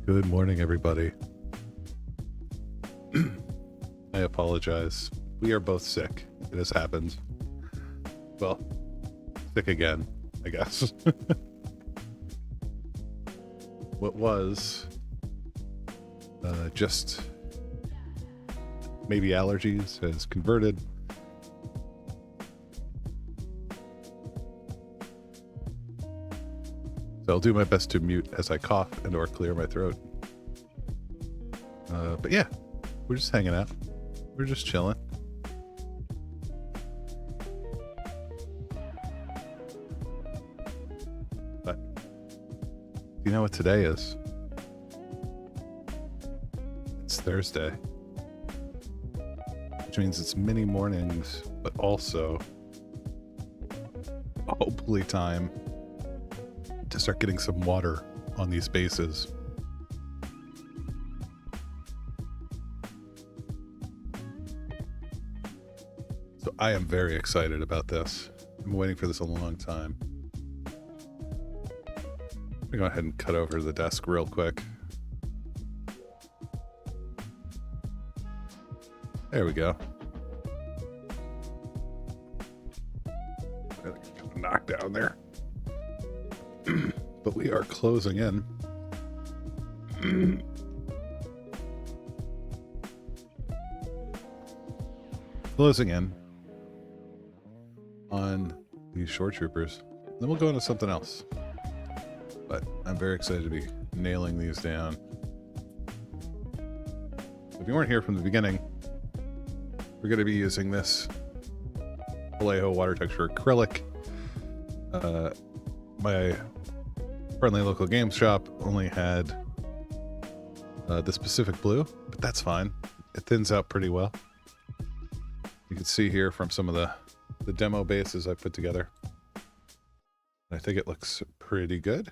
Good morning, everybody. I apologize. We are both sick. It has happened. Well, sick again, I guess. What was just maybe allergies has converted. So I'll do my best to mute as I cough and or clear my throat. But yeah, we're just hanging out. We're just chilling. But do you know what today is? It's Thursday. Which means it's mini mornings, but also hopefully time to start getting some water on these bases. So I am very excited about this. I'm waiting for this a long time. Let me go ahead and cut over to the desk real quick. There we go. Got a knockdown there. But we are closing in. Closing in on these Shoretroopers. Then we'll go into something else. But I'm very excited to be nailing these down. If you weren't here from the beginning, we're going to be using this Vallejo water texture acrylic. My friendly local game shop only had the Pacific blue, but that's fine. It thins out pretty well. You can see here from some of the demo bases I put together. I think it looks pretty good.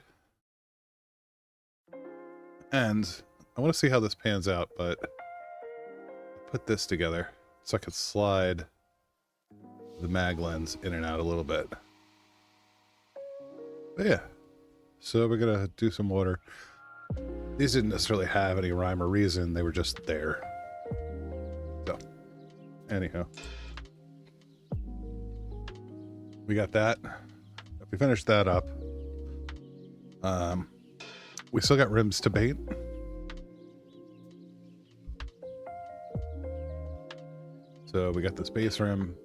And I want to see how this pans out, but I put this together so I could slide the mag lens in and out a little bit. But yeah, so we're gonna do some water. These didn't necessarily have any rhyme or reason, they were just there. So, anyhow. We got that. If we finish that up, we still got rims to paint. So we got this base rim.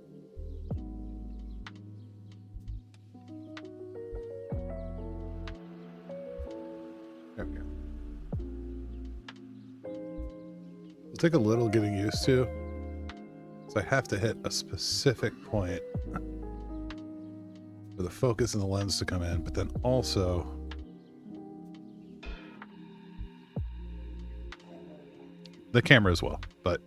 There we go. It'll take a little getting used to. So I have to hit a specific point for the focus and the lens to come in, but then also the camera as well. But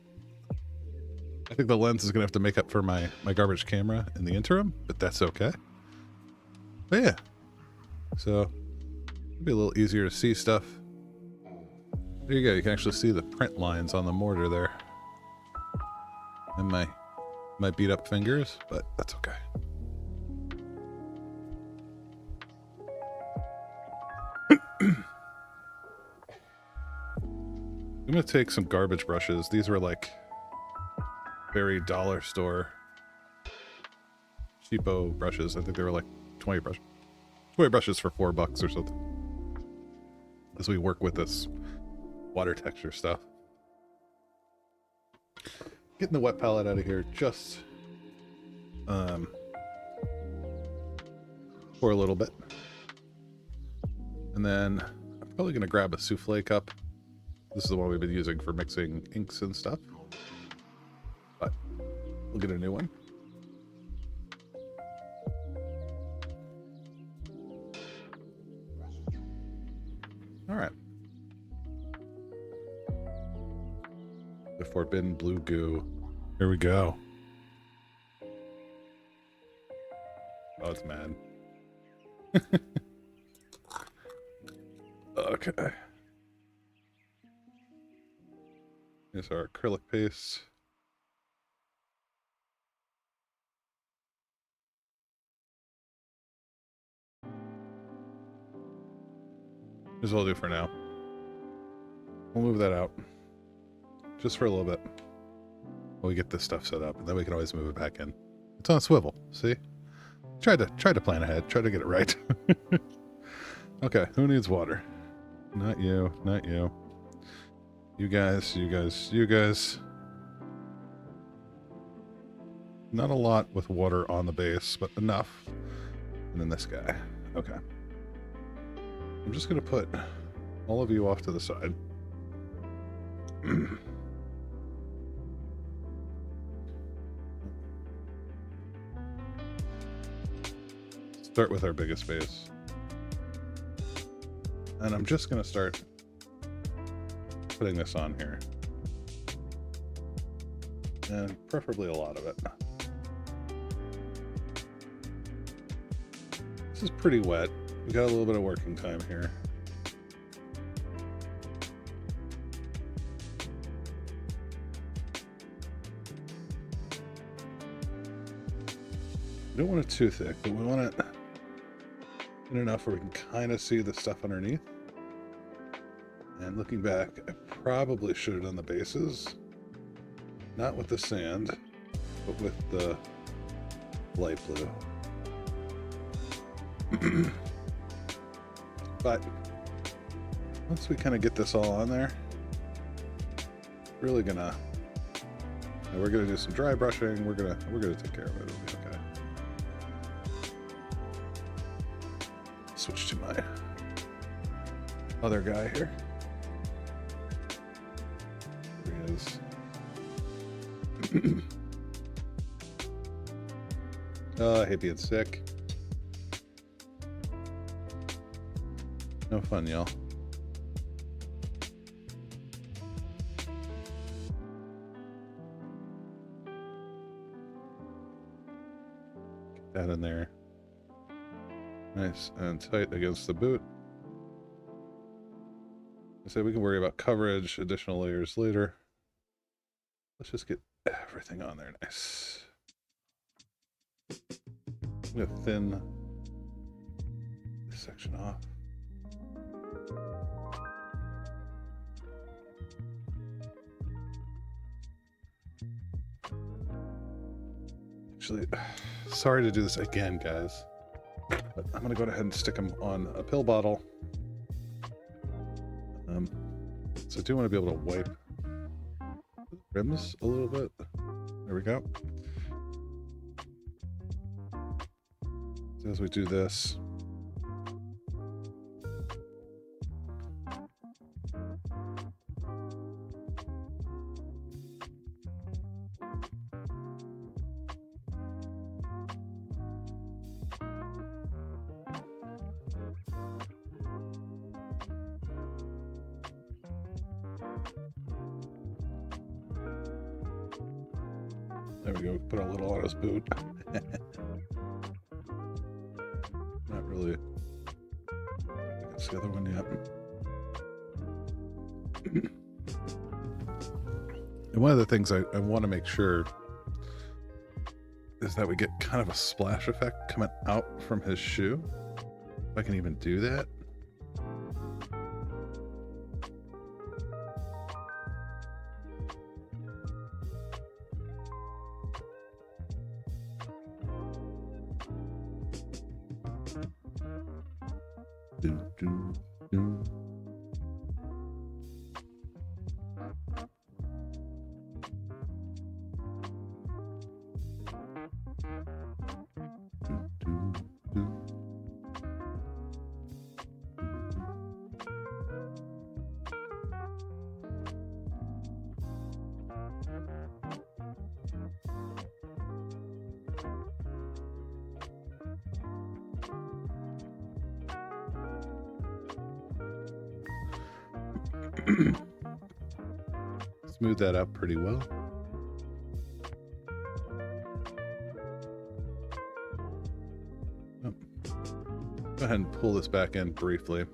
I think the lens is gonna have to make up for my garbage camera in the interim, but that's okay. But yeah, so it'll be a little easier to see stuff. There you go. You can actually see the print lines on the mortar there, and my beat up fingers, but that's okay. I'm gonna take some garbage brushes. These were like very dollar store cheapo brushes. I think they were like 20 brushes for $4 or something. As we work with this water texture stuff. Getting the wet palette out of here just for a little bit. And then I'm probably gonna grab a souffle cup This is the one we've been using for mixing inks and stuff. But we'll get a new one. All right. The forbidden blue goo. Here we go. Oh, it's mad. Okay. Here's our acrylic paste. Here's what I'll do for now. We'll move that out. Just for a little bit. While we get this stuff set up, and then we can always move it back in. It's on a swivel, see? Try to plan ahead. Try to get it right. Okay, who needs water? Not you, not you. You guys, you guys, you guys. Not a lot with water on the base, but enough. And then this guy. Okay. I'm just going to put all of you off to the side. Start with our biggest base. And I'm just going to start putting this on here. And preferably a lot of it. This is pretty wet. We got a little bit of working time here. We don't want it too thick, but we want it in enough where we can kind of see the stuff underneath. And looking back, I probably should have done the bases. Not with the sand, but with the light blue. But once we kind of get this all on there, we're gonna do some dry brushing. We're gonna take care of it. It'll be okay. Switch to my other guy here. There he is. Oh, I hate being sick. No fun, y'all. Get that in there. Nice and tight against the boot. I said we can worry about coverage, additional layers later. Let's just get everything on there nice. I'm gonna thin this section off. Actually, sorry to do this again, guys, but I'm gonna go ahead and stick them on a pill bottle. So I do want to be able to wipe the rims a little bit. There we go. So as we do this, there we go. Put a little on his boot. Not really. That's the other one yet. And one of the things I want to make sure is that we get kind of a splash effect coming out from his shoe. If I can even do that. Smooth that out pretty well. Oh. Go ahead and pull this back in briefly.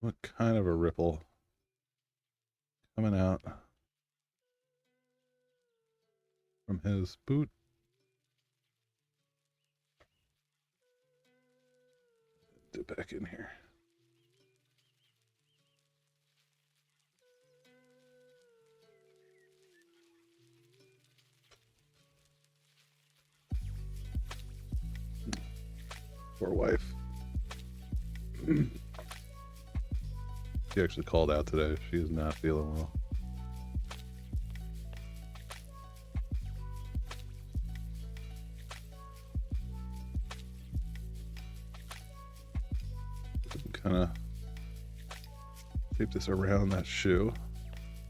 What kind of a ripple coming out from his boot? Get back in here. Poor wife. She actually called out today. She is not feeling well. Kind of tape this around that shoe.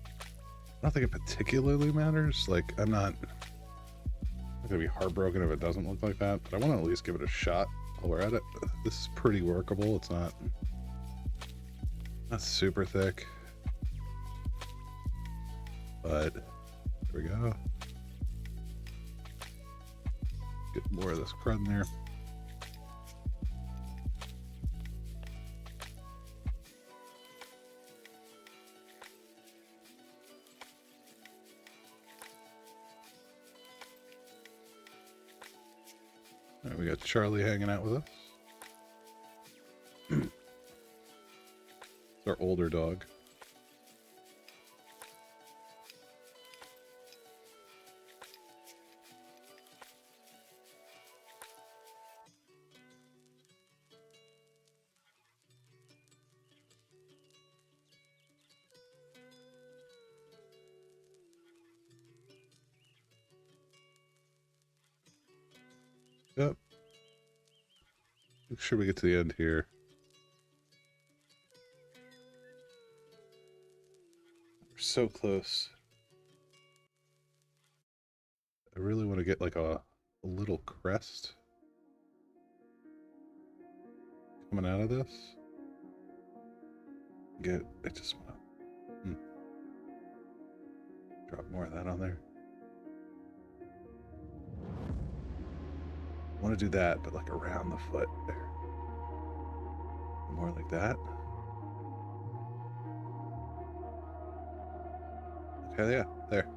I don't think it particularly matters. Like, I'm not gonna be heartbroken if it doesn't look like that, but I want to at least give it a shot while we're at it. This is pretty workable. It's not super thick, but there we go. Get more of this crud in there. All right, we got Charlie hanging out with us. It's our older dog. Yep. Make sure we get to the end here. We're so close. I really want to get like a little crest coming out of this. I just want to drop more of that on there. I want to do that, but like around the foot there. More like that. Okay, yeah, there.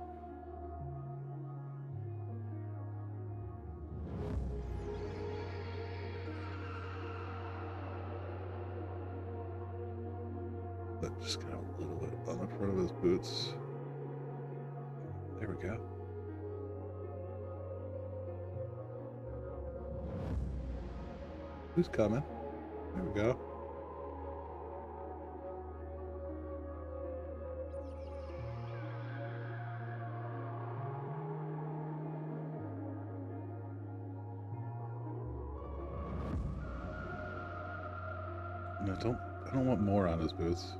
But just kind of a little bit on the front of his boots. There we go. Who's coming? There we go. No, I don't want more on his boots.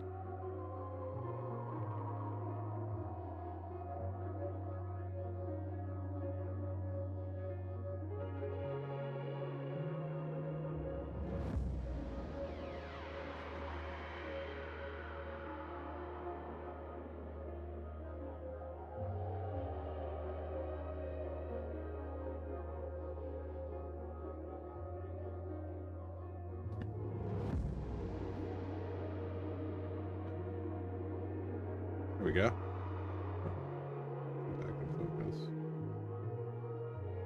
There we go. Back in focus.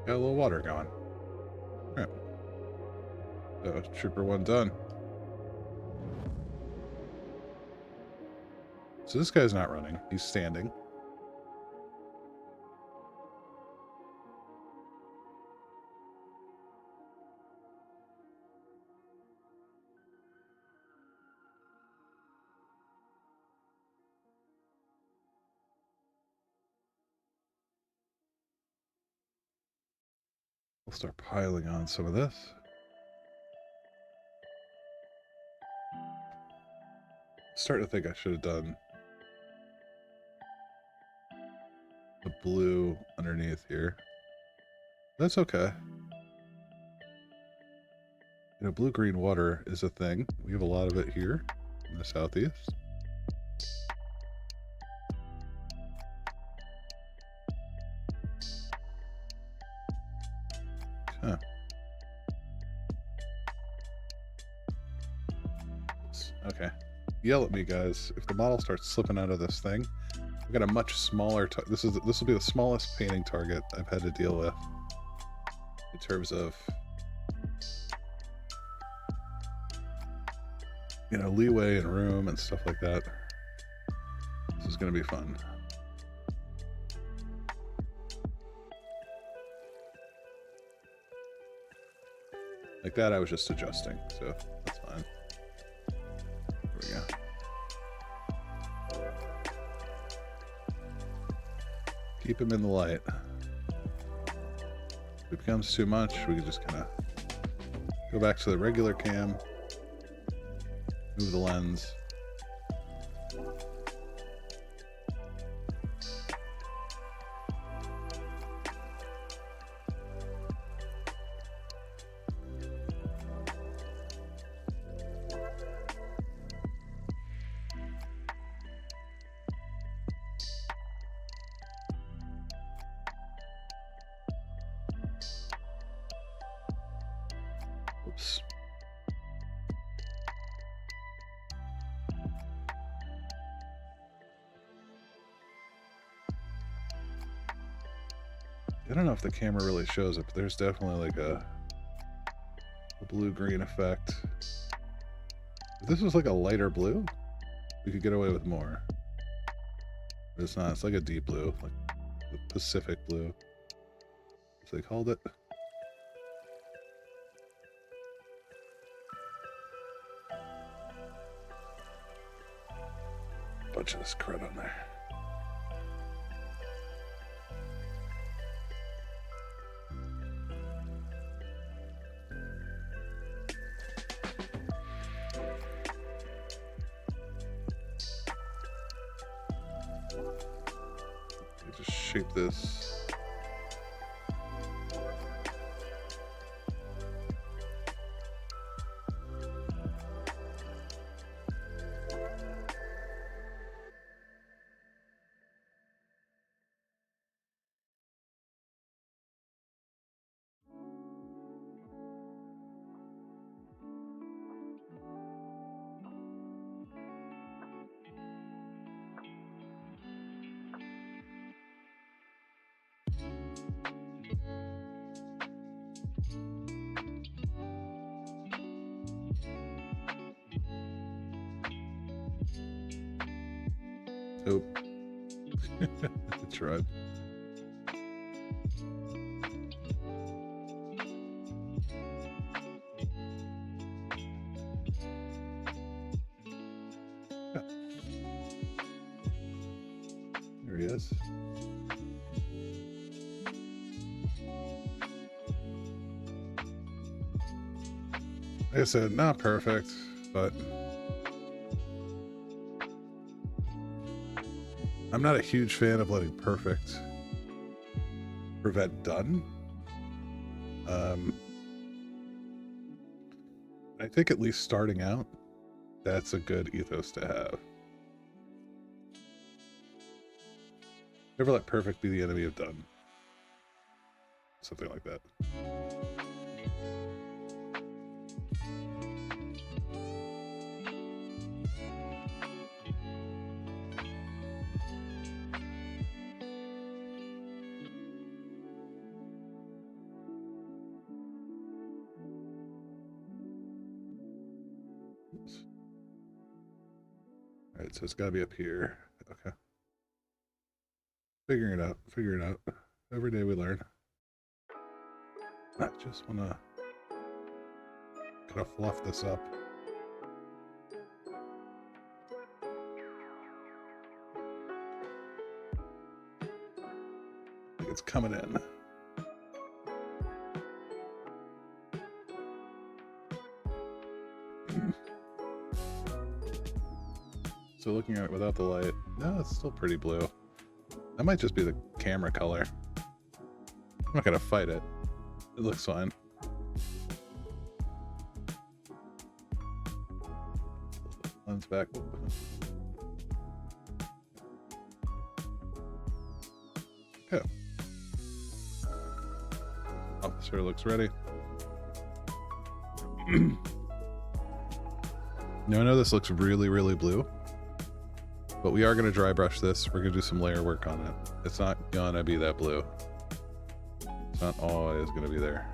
Got a little water going. All right. Trooper 1 done. So this guy's not running. He's standing. We'll start piling on some of this. Starting to think I should have done the blue underneath here. That's okay. You know, blue-green water is a thing. We have a lot of it here in the southeast. Huh. Okay. Yell at me, guys, if the model starts slipping out of this thing. I've got a much smaller. This will be the smallest painting target I've had to deal with in terms of, you know, leeway and room and stuff like that. This is going to be fun. Like that, I was just adjusting, so that's fine. There we go. Keep him in the light. If it becomes too much, we can just kind of go back to the regular cam, move the lens. Oops. I don't know if the camera really shows it, but there's definitely like a blue-green effect. If this was like a lighter blue, we could get away with more. But it's not. It's like a deep blue, like the Pacific blue, as they called it. Bunch of this crud on there. Just shape this. Nope. That's right. There he is. Like I said, not perfect, but I'm not a huge fan of letting perfect prevent done. I think at least starting out, that's a good ethos to have. Never let perfect be the enemy of done. Something like that. Alright, so it's got to be up here. Okay. Figuring it out. Figure it out. Every day we learn. I just want to kind of fluff this up. Like it's coming in. So looking at it without the light, no, it's still pretty blue. That might just be the camera color. I'm not gonna fight it. It looks fine. Lens back. Okay. Officer looks ready. Now I know this looks really, really blue, but we are going to dry brush this. We're going to do some layer work on it. It's not going to be that blue. It's not always going to be there.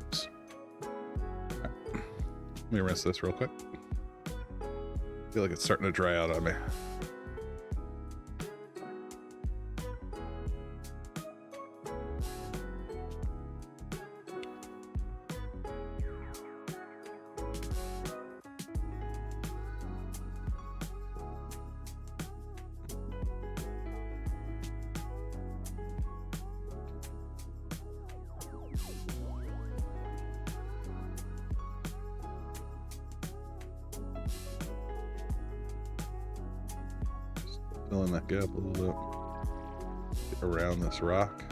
Oops. Right. Let me rinse this real quick. I feel like it's starting to dry out on me. Fill in that gap a little bit. Get around this rock.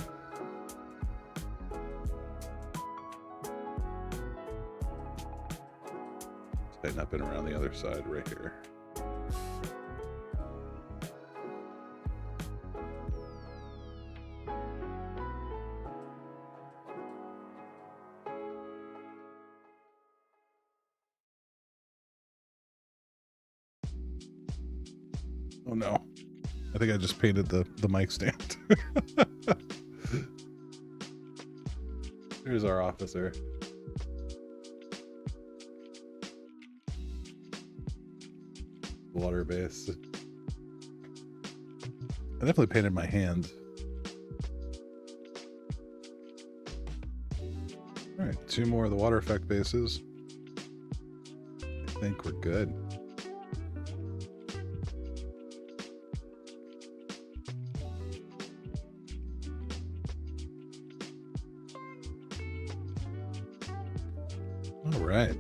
Tighten up and around the other side right here. Oh no. I think I just painted the mic stand. Here's our officer. Water base. I definitely painted my hand. Alright, 2 more of the water effect bases. I think we're good. All right.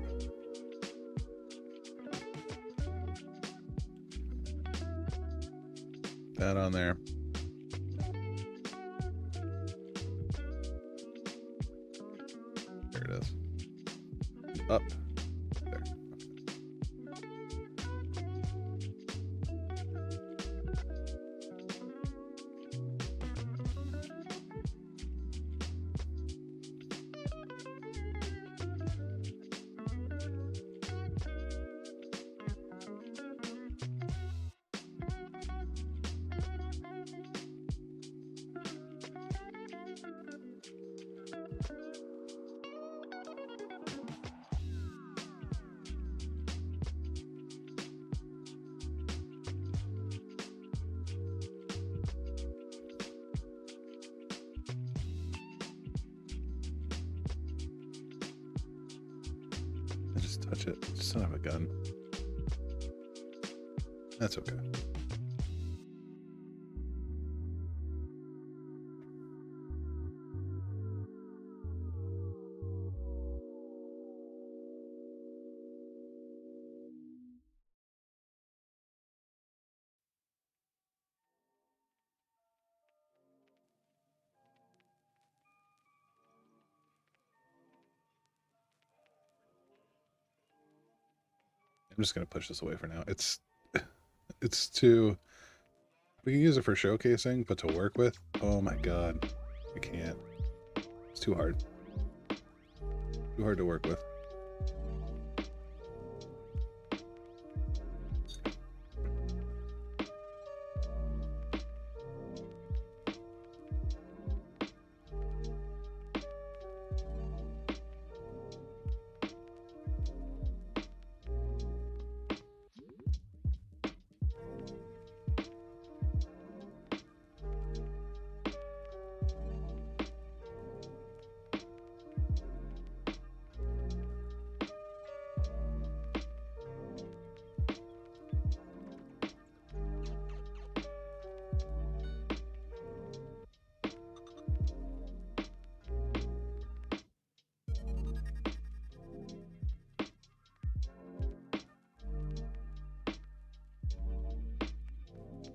That on there. There it is. Up. There. I just touch it. Son of a gun. That's okay. I'm just gonna push this away for now. It's too. We can use it for showcasing, but to work with, oh my god, I can't. It's too hard. Too hard to work with.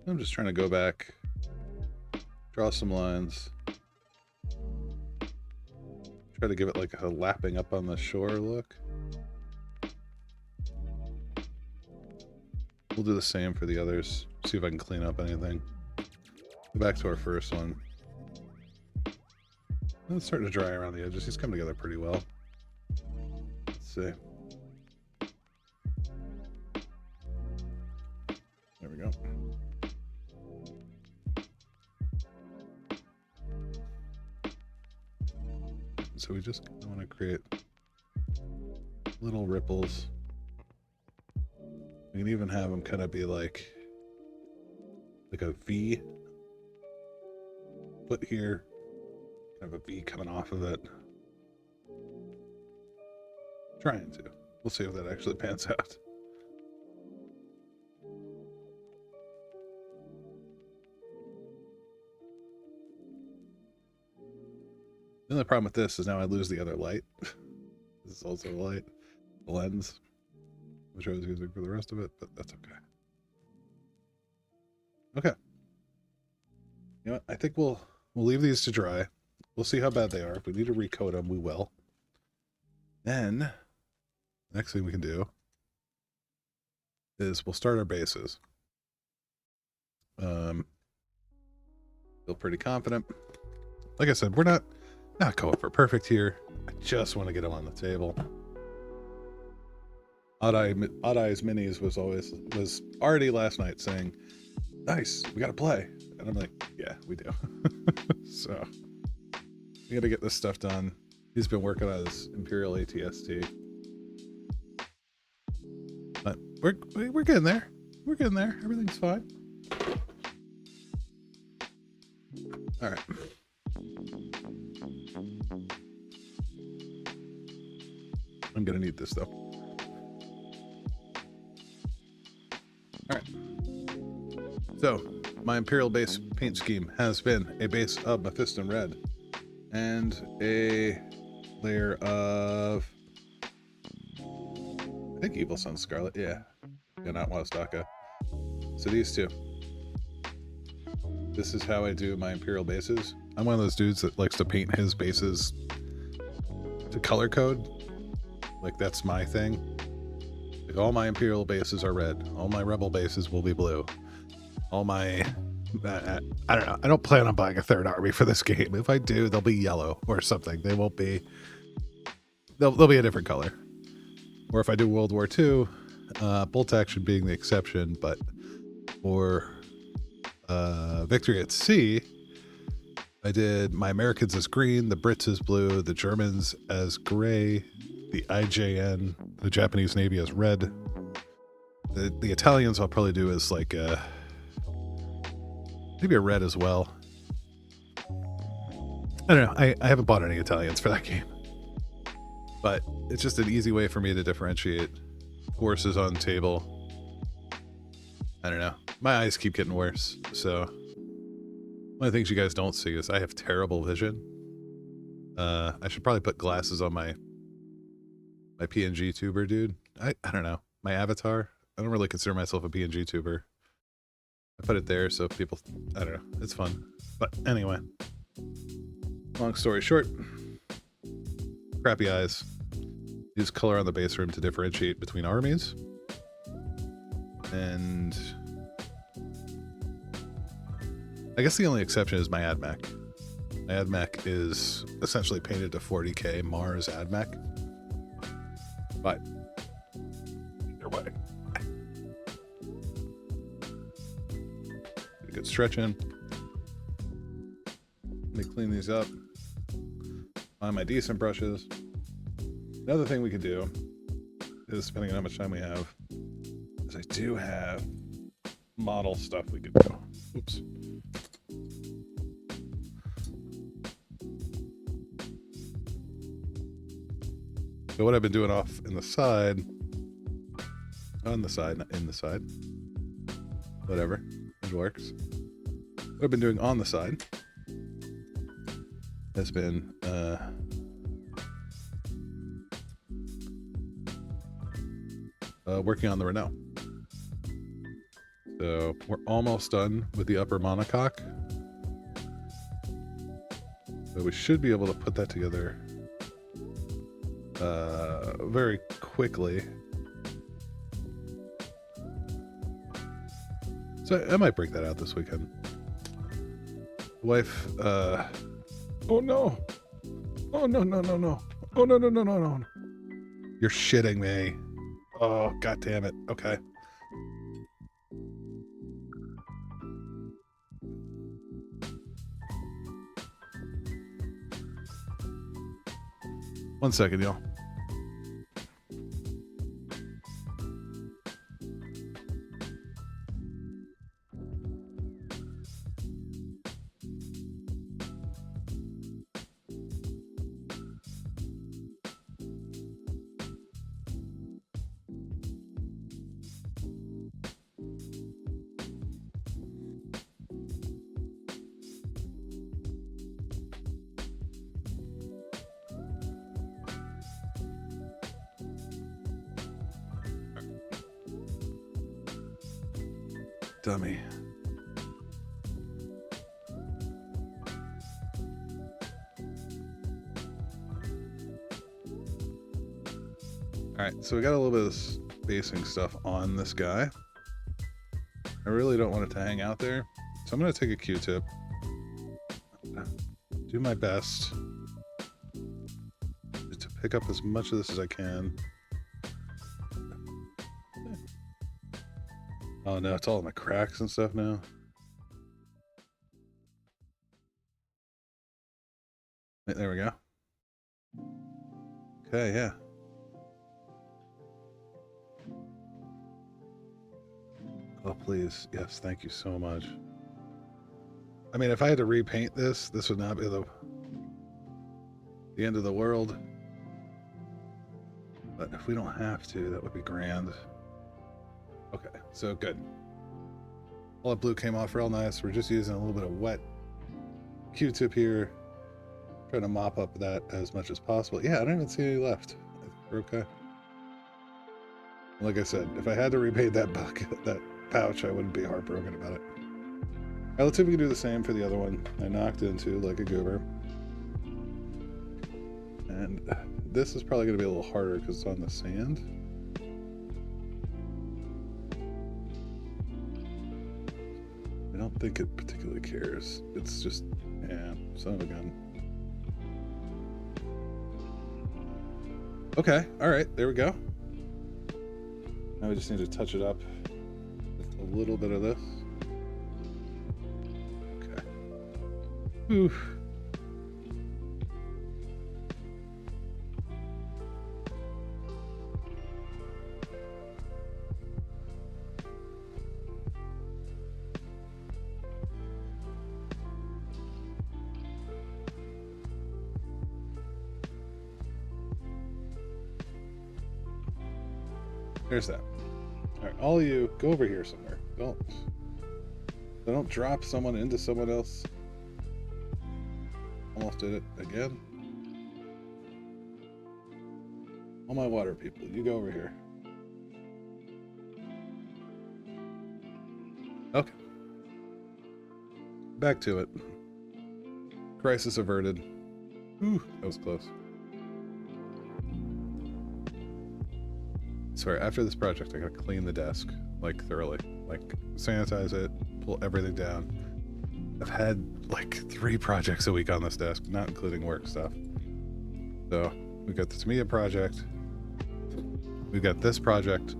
I'm just trying to go back, draw some lines, try to give it like a lapping up on the shore look. We'll do the same for the others, see if I can clean up anything. Go back to our first one. It's starting to dry around the edges. He's come together pretty well. Let's see. There we go. So we just want to create little ripples. We can even have them kind of be like a V. Put here, kind of a V coming off of it. Trying to. We'll see if that actually pans out. The only problem with this is now I lose the other light. This is also a light, the lens, which I was using for the rest of it, but that's okay. Okay. You know what? I think we'll leave these to dry. We'll see how bad they are. If we need to recoat them, we will. Then, next thing we can do is we'll start our bases. Feel pretty confident. Like I said, we're not going for perfect here. I just want to get them on the table. Odd Eyes Minis was already last night saying, "Nice, we got to play," and I'm like, "Yeah, we do." So we got to get this stuff done. He's been working on his Imperial ATST, but we're getting there. We're getting there. Everything's fine. All right. I'm gonna need this though. All right. So my Imperial base paint scheme has been a base of Mephiston Red and a layer of, I think, Evil Sun Scarlet. Yeah, not Wazdaka. So these two. This is how I do my Imperial bases. I'm one of those dudes that likes to paint his bases to color code. Like, that's my thing. Like, all my Imperial bases are red. All my Rebel bases will be blue. All my... I don't know. I don't plan on buying a third army for this game. If I do, they'll be yellow or something. They won't be... They'll be a different color. Or if I do World War II, bolt action being the exception, but for Victory at Sea, I did my Americans as green, the Brits as blue, the Germans as gray, the IJN, the Japanese Navy as red. The Italians I'll probably do as like maybe a red as well. I don't know. I haven't bought any Italians for that game. But it's just an easy way for me to differentiate forces on table. I don't know. My eyes keep getting worse. So one of the things you guys don't see is I have terrible vision. I should probably put glasses on my PNG tuber dude. I don't know. My avatar. I don't really consider myself a PNG tuber. I put it there so people, I don't know. It's fun. But anyway, long story short, crappy eyes. Use color on the base room to differentiate between armies. And I guess the only exception is my AdMech. My AdMech is essentially painted to 40k Mars AdMech. But either way, get a good stretch in. Let me clean these up. Find my decent brushes. Another thing we could do is, depending on how much time we have, is I do have model stuff we could do. Oops. So what I've been doing off in the side, on the side, not in the side, whatever, it works. What I've been doing on the side has been working on the Renault. So we're almost done with the upper monocoque. So we should be able to put that together very quickly. So I might break that out this weekend. Wife, oh no. Oh no, no, no, no. Oh no, no, no, no, no. You're shitting me. Oh, god damn it. Okay. One second, y'all. Dummy. Alright, so we got a little bit of spacing stuff on this guy. I really don't want it to hang out there. So I'm going to take a Q-tip. Do my best to pick up as much of this as I can. Oh no, it's all in the cracks and stuff now. There we go. Okay, yeah. Oh, please. Yes, thank you so much. I mean, if I had to repaint this, this would not be the end of the world. But if we don't have to, that would be grand. Okay, so good. All that blue came off real nice. We're just using a little bit of wet Q-tip here. Trying to mop up that as much as possible. Yeah, I don't even see any left. We're okay. Like I said, if I had to repaint that bucket, that pouch, I wouldn't be heartbroken about it. Alright, let's see if we can do the same for the other one. I knocked into like a goober. And this is probably going to be a little harder because it's on the sand. I don't think it particularly cares. It's just, yeah, son of a gun. Okay, alright, there we go. Now we just need to touch it up with a little bit of this. Okay. Oof. There's that. All right, all of you, go over here somewhere. Don't drop someone into someone else. Almost did it again. All my water people, you go over here. Okay. Back to it. Crisis averted. Ooh, that was close. Sorry, after this project, I gotta clean the desk, like, thoroughly. Like, sanitize it, pull everything down. I've had, like, 3 projects a week on this desk, not including work stuff. So, we've got this media project. We've got this project.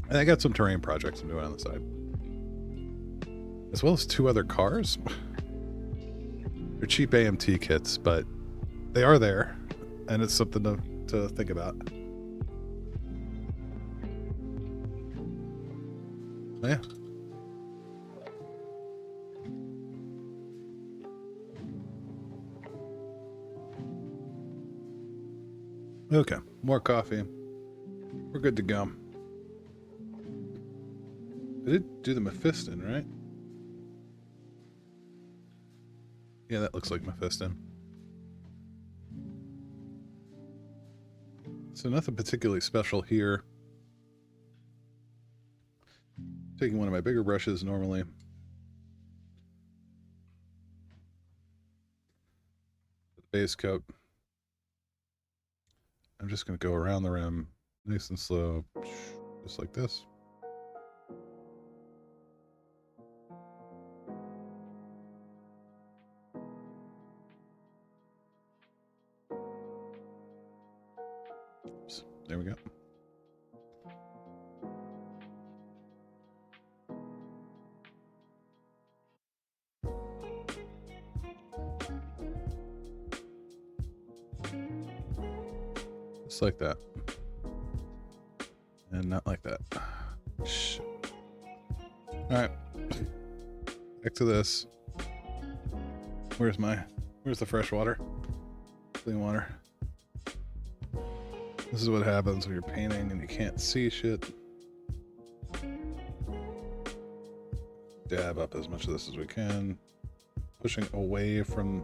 And I got some terrain projects I'm doing on the side. As well as 2 other cars. They're cheap AMT kits, but they are there. And it's something to think about. Yeah. Okay, more coffee. We're good to go. I did do the Mephiston, right? Yeah, that looks like Mephiston. So nothing particularly special here. taking one of my bigger brushes normally. The base coat. I'm just going to go around the rim nice and slow, just like this. Oops, there we go. Just like that. And not like that. Shh. Alright. Back to this. Where's the fresh water? Clean water. This is what happens when you're painting and you can't see shit. Dab up as much of this as we can. Pushing away from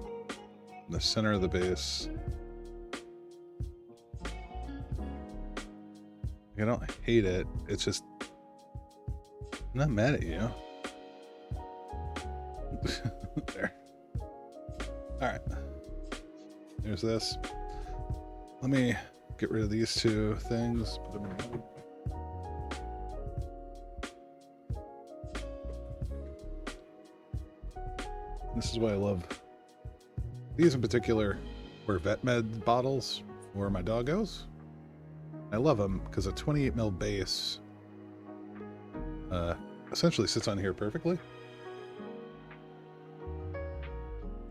the center of the base. I don't hate it. It's just, I'm not mad at you. There. Alright. There's this. Let me get rid of these two things. Put them in mode. This is why I love these in particular were vet med bottles for my doggos. I love them because a 28 mil base essentially sits on here perfectly.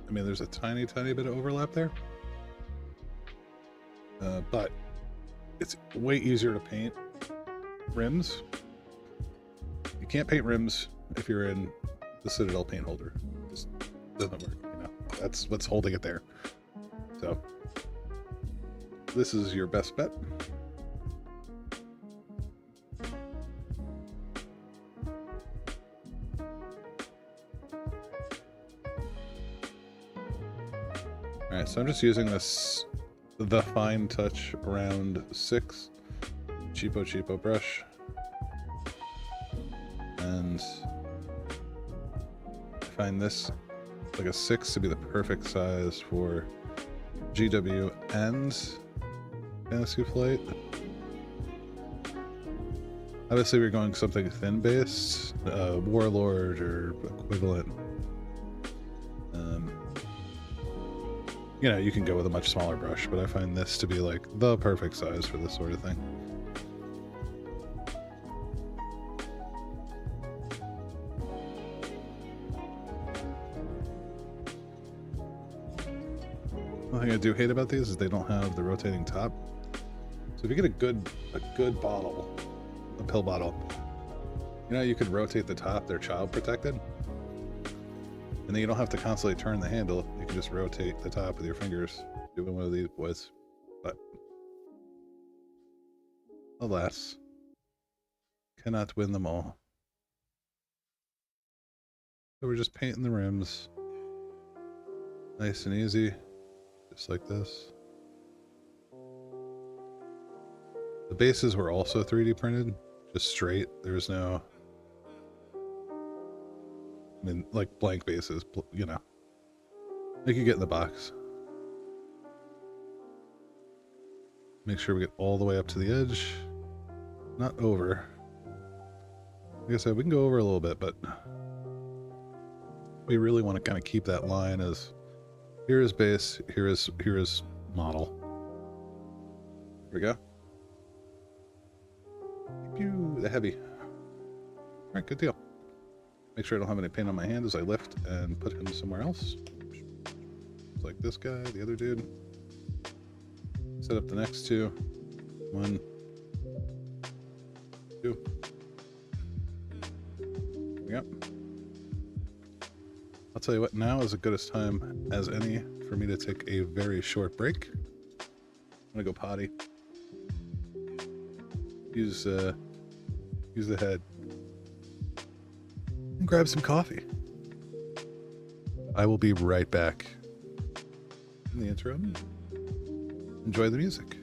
I mean, there's a tiny bit of overlap there. But it's way easier to paint rims. You can't paint rims if you're in the Citadel paint holder. It just doesn't work, you know. That's what's holding it there. So this is your best bet. Alright, so I'm just using the Fine Touch Round 6 cheapo brush, and I find this like a 6 to be the perfect size for GW and Fantasy Flight. Obviously we're going something thin based, Warlord or equivalent. You know, you can go with a much smaller brush, but I find this to be like the perfect size for this sort of thing. One thing I do hate about these is they don't have the rotating top. So if you get a good bottle, a pill bottle, you know, you could rotate the top, they're child protected. And then you don't have to constantly turn the handle. You can just rotate the top with your fingers doing one of these boys. But alas, cannot win them all. So we're just painting the rims. Nice and easy. Just like this. The bases were also 3D printed. Just straight. There's no... I mean, like blank bases, you know, like you get in the box. Make sure we get all the way up to the edge, not over. Like I said, we can go over a little bit, but we really want to kind of keep that line as here is base, here is model. Here we go. Pew, the heavy. All right, good deal. Make sure I don't have any paint on my hand as I lift and put him somewhere else. Just like this guy, the other dude. Set up the next two. 1, 2. Yep. I'll tell you what, now is as good a time as any for me to take a very short break. I'm gonna go potty. Use the head. And grab some coffee. I will be right back. In the interim, enjoy the music.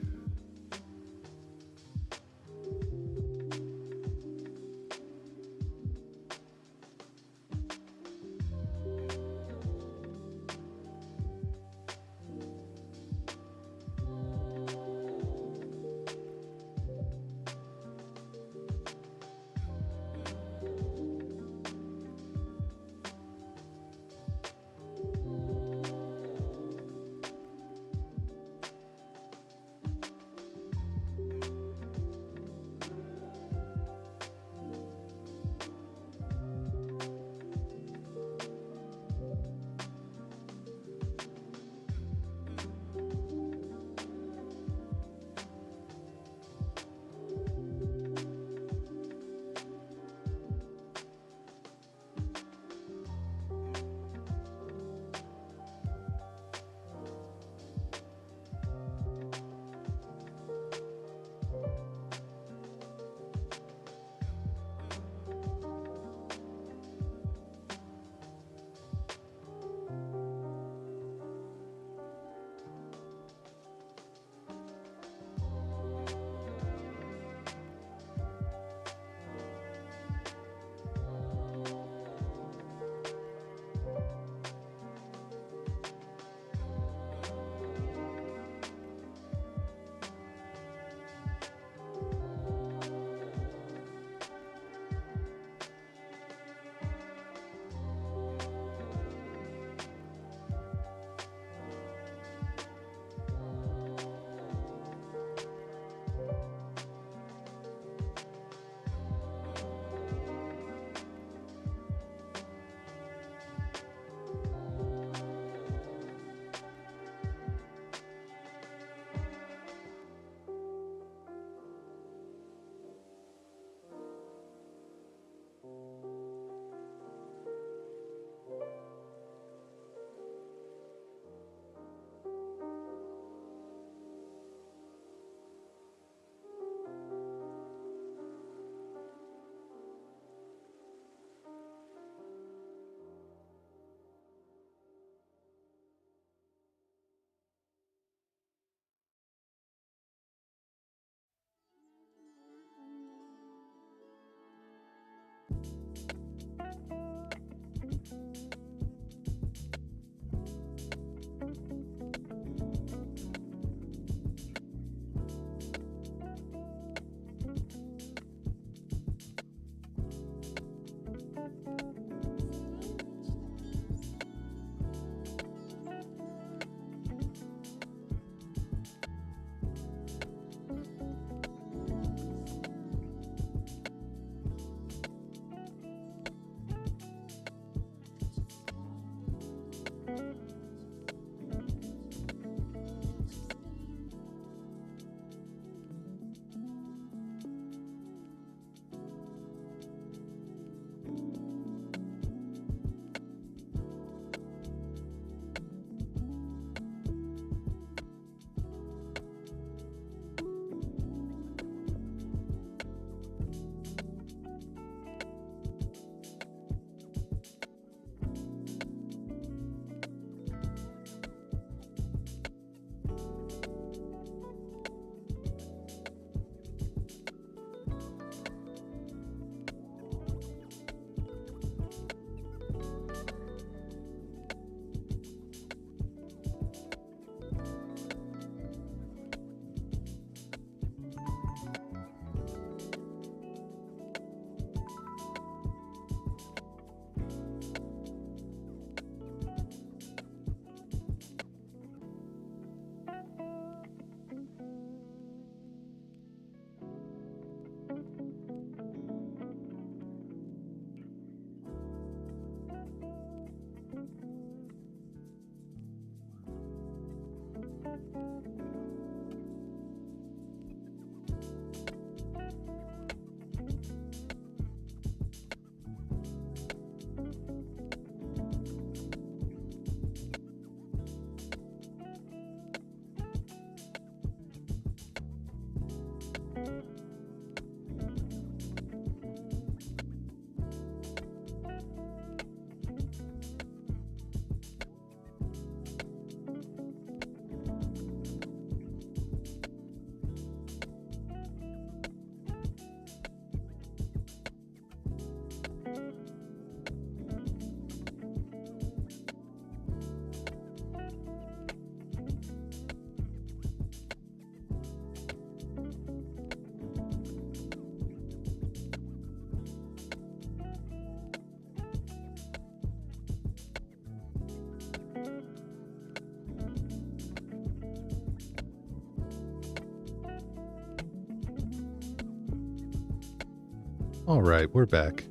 All right, we're back.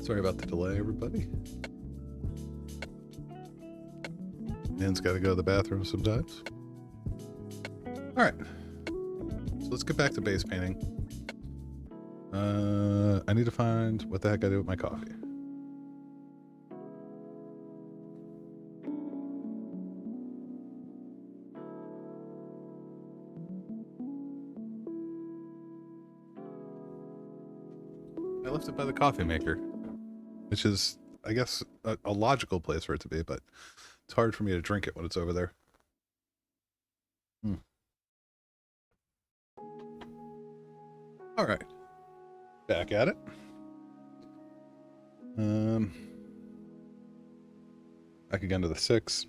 Sorry about the delay, everybody. Nan's got to go to the bathroom sometimes. All right, so let's get back to base painting. I need to find what the heck I do with my coffee. I left it by the coffee maker, which is, I guess, a logical place for it to be, but it's hard for me to drink it when it's over there. All right, back at it. Back again to the 6.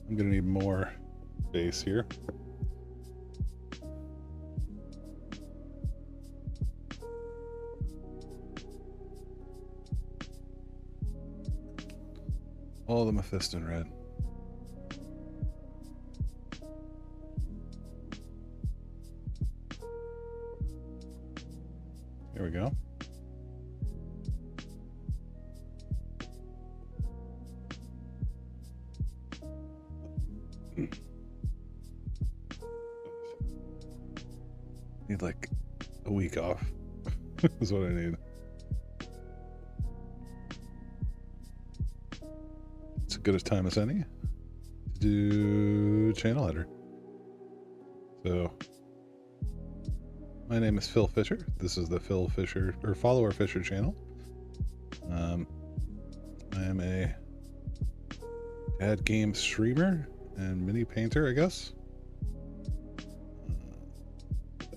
I'm gonna need more base here. All the Mephiston red. Here we go. Need like a week off is what I need. It's as good a time as any to do channel header. So My name is Phil Fisher. This is the Phil Fisher, or Follower Fisher channel. I am a dad game streamer and mini painter, I guess.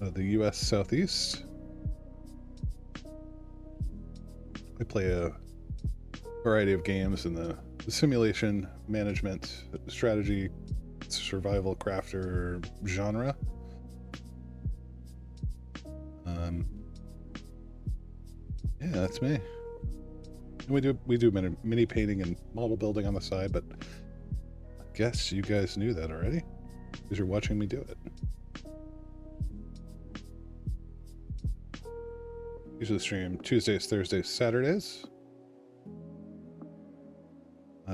The US Southeast. I play a variety of games in the simulation, management, strategy, survival crafter genre. Yeah, that's me. And we do mini painting and model building on the side, but I guess you guys knew that already because you're watching me do it. Usually stream Tuesdays, Thursdays, Saturdays.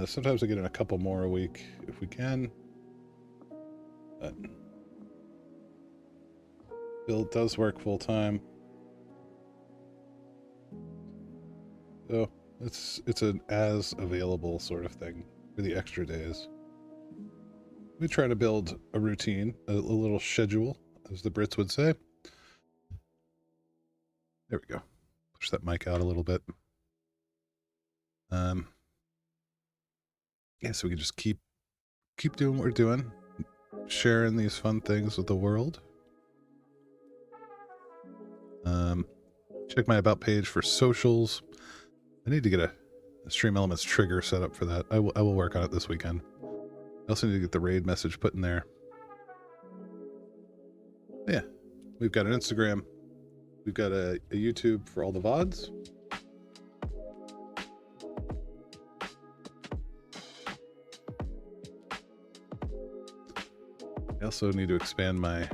Sometimes I get in a couple more a week if we can. But Bill does work full time. So it's an as available sort of thing for the extra days. We try to build a routine, a little schedule, as the Brits would say. There we go. Push that mic out a little bit. Yeah, so we can just keep doing what we're doing, sharing these fun things with the world. Check my about page for socials. I need to get a Stream Elements trigger set up for that. I will work on it this weekend. I also need to get the raid message put in there. Yeah, we've got an Instagram. We've got a YouTube for all the VODs. I also need to expand my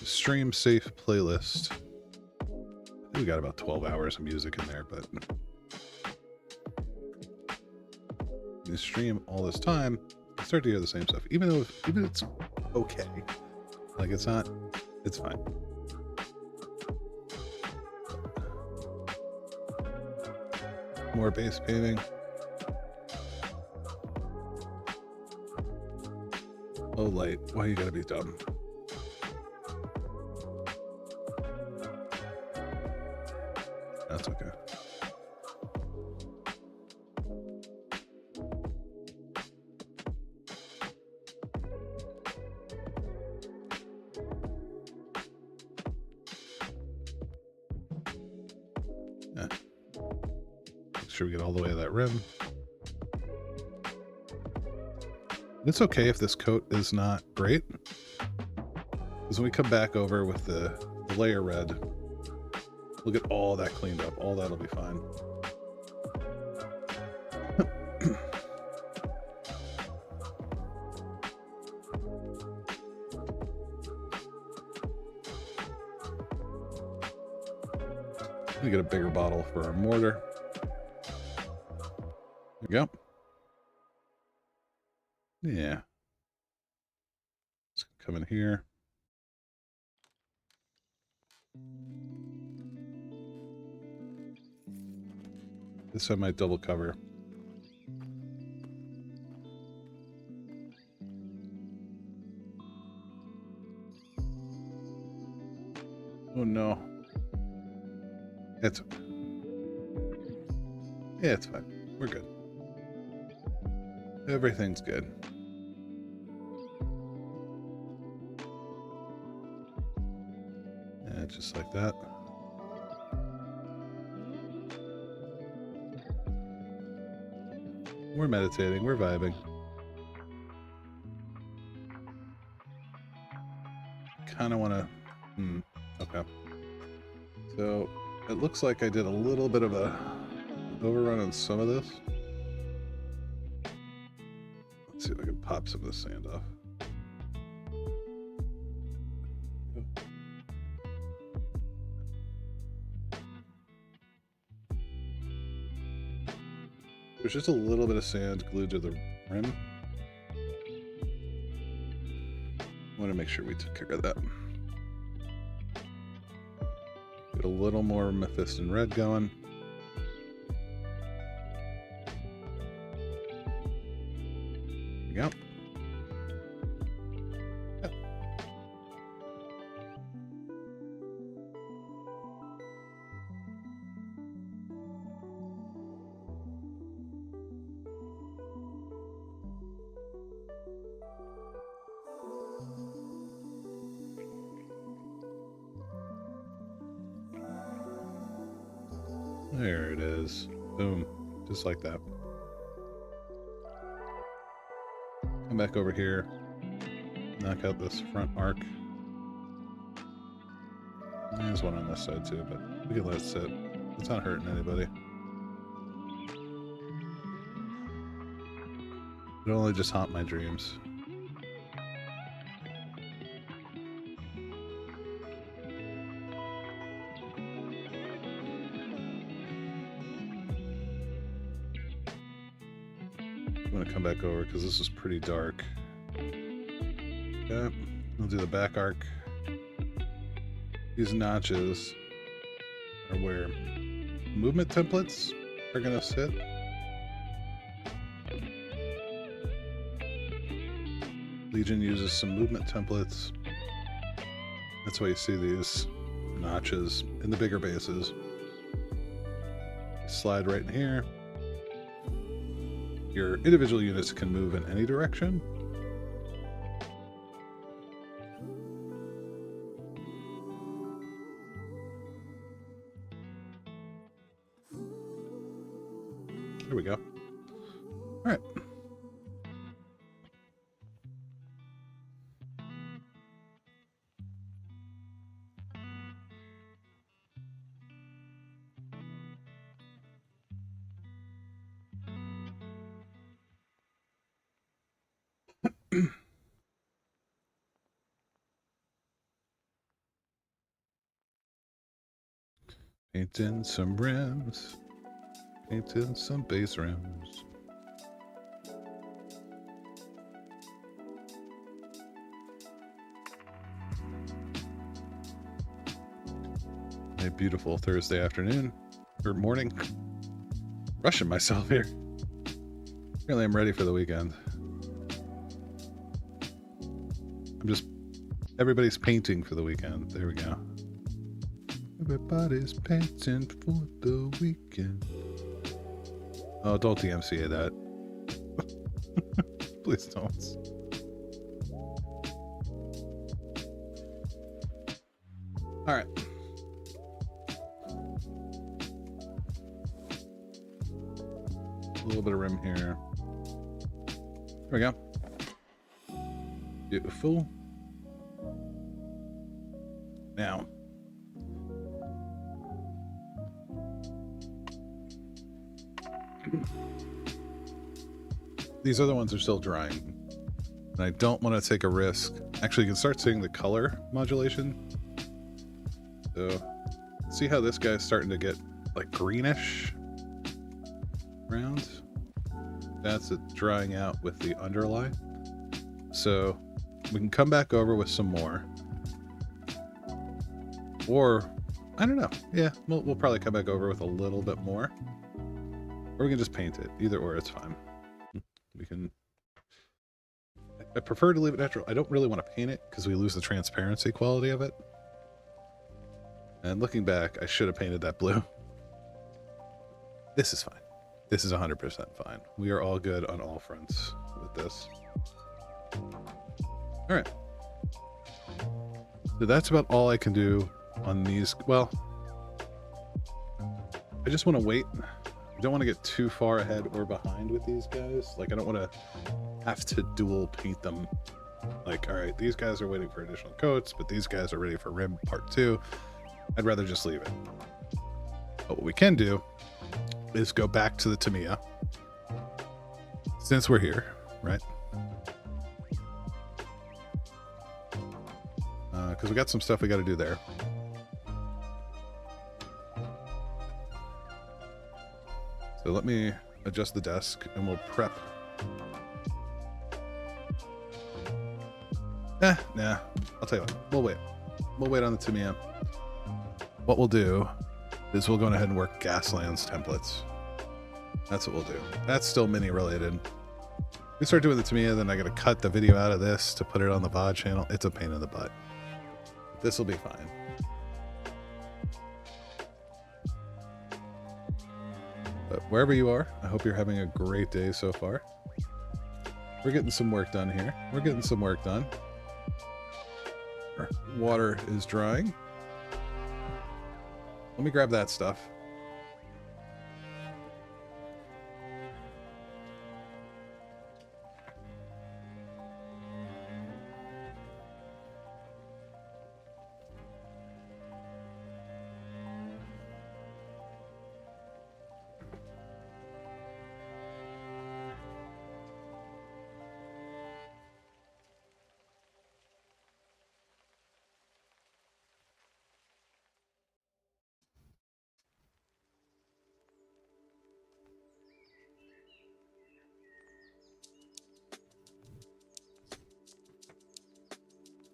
stream safe playlist. We got about 12 hours of music in there, but you stream all this time, I start to hear the same stuff. Even it's okay. Like it's not, it's fine. More base painting. Oh, light. Why you gotta be dumb? That's okay. Yeah. Make sure we get all the way to that rim. It's okay if this coat is not great, because when we come back over with the layer red, we'll get all that cleaned up. All that'll be fine. Let me get a bigger bottle for our mortar. There we go. Yeah. Let's come in here. This I might double cover. Oh no. It's okay. Yeah, it's fine. We're good. Everything's good. Yeah, just like that. We're meditating, we're vibing. Kind of want to... okay. So, it looks like I did a little bit of a overrun on some of this. Let's see if I can pop some of the sand off. There's just a little bit of sand glued to the rim. I want to make sure we took care of that. Get a little more Mephiston red going. There we go. There it is. Boom. Just like that. Come back over here. Knock out this front arc. There's one on this side too, but we can let it sit. It's not hurting anybody. It only just haunt my dreams. I'm gonna come back over because this is pretty dark. Okay, we'll do the back arc. These notches are where movement templates are gonna sit. Legion uses some movement templates. That's why you see these notches in the bigger bases. Slide right in here. Your individual units can move in any direction. There we go. All right. Painting some rims. Painting some base rims. A beautiful Thursday afternoon or morning. Rushing myself here. Really, I'm ready for the weekend. Everybody's painting for the weekend. There we go. Everybody's painting for the weekend. Oh, don't DMCA that. Please don't. All right. A little bit of rim here. There we go. Beautiful. Now, these other ones are still drying, and I don't want to take a risk. Actually, you can start seeing the color modulation. So, see how this guy's starting to get like greenish around? That's it drying out with the underlie. So, we can come back over with some more. Or, I don't know. Yeah, we'll probably come back over with a little bit more. Or we can just paint it. Either or, it's fine. We can... I prefer to leave it natural. I don't really want to paint it because we lose the transparency quality of it. And looking back, I should have painted that blue. This is fine. This is 100% fine. We are all good on all fronts with this. All right. So that's about all I can do on these. Well, I just want to wait. I don't want to get too far ahead or behind with these guys. Like, I don't want to have to dual paint them. Like, all right, these guys are waiting for additional coats, but these guys are ready for rim part 2. I'd rather just leave it. But what we can do is go back to the Tamiya. Since we're here, right? Because we got some stuff we got to do there. So let me adjust the desk and we'll prep. Nah. I'll tell you what. We'll wait. We'll wait on the Tamiya. What we'll do is we'll go ahead and work Gaslands templates. That's what we'll do. That's still mini related. We start doing the Tamiya, then I got to cut the video out of this to put it on the VOD channel. It's a pain in the butt. This will be fine. But wherever you are, I hope you're having a great day so far. We're getting some work done here. We're getting some work done. Our water is drying. Let me grab that stuff.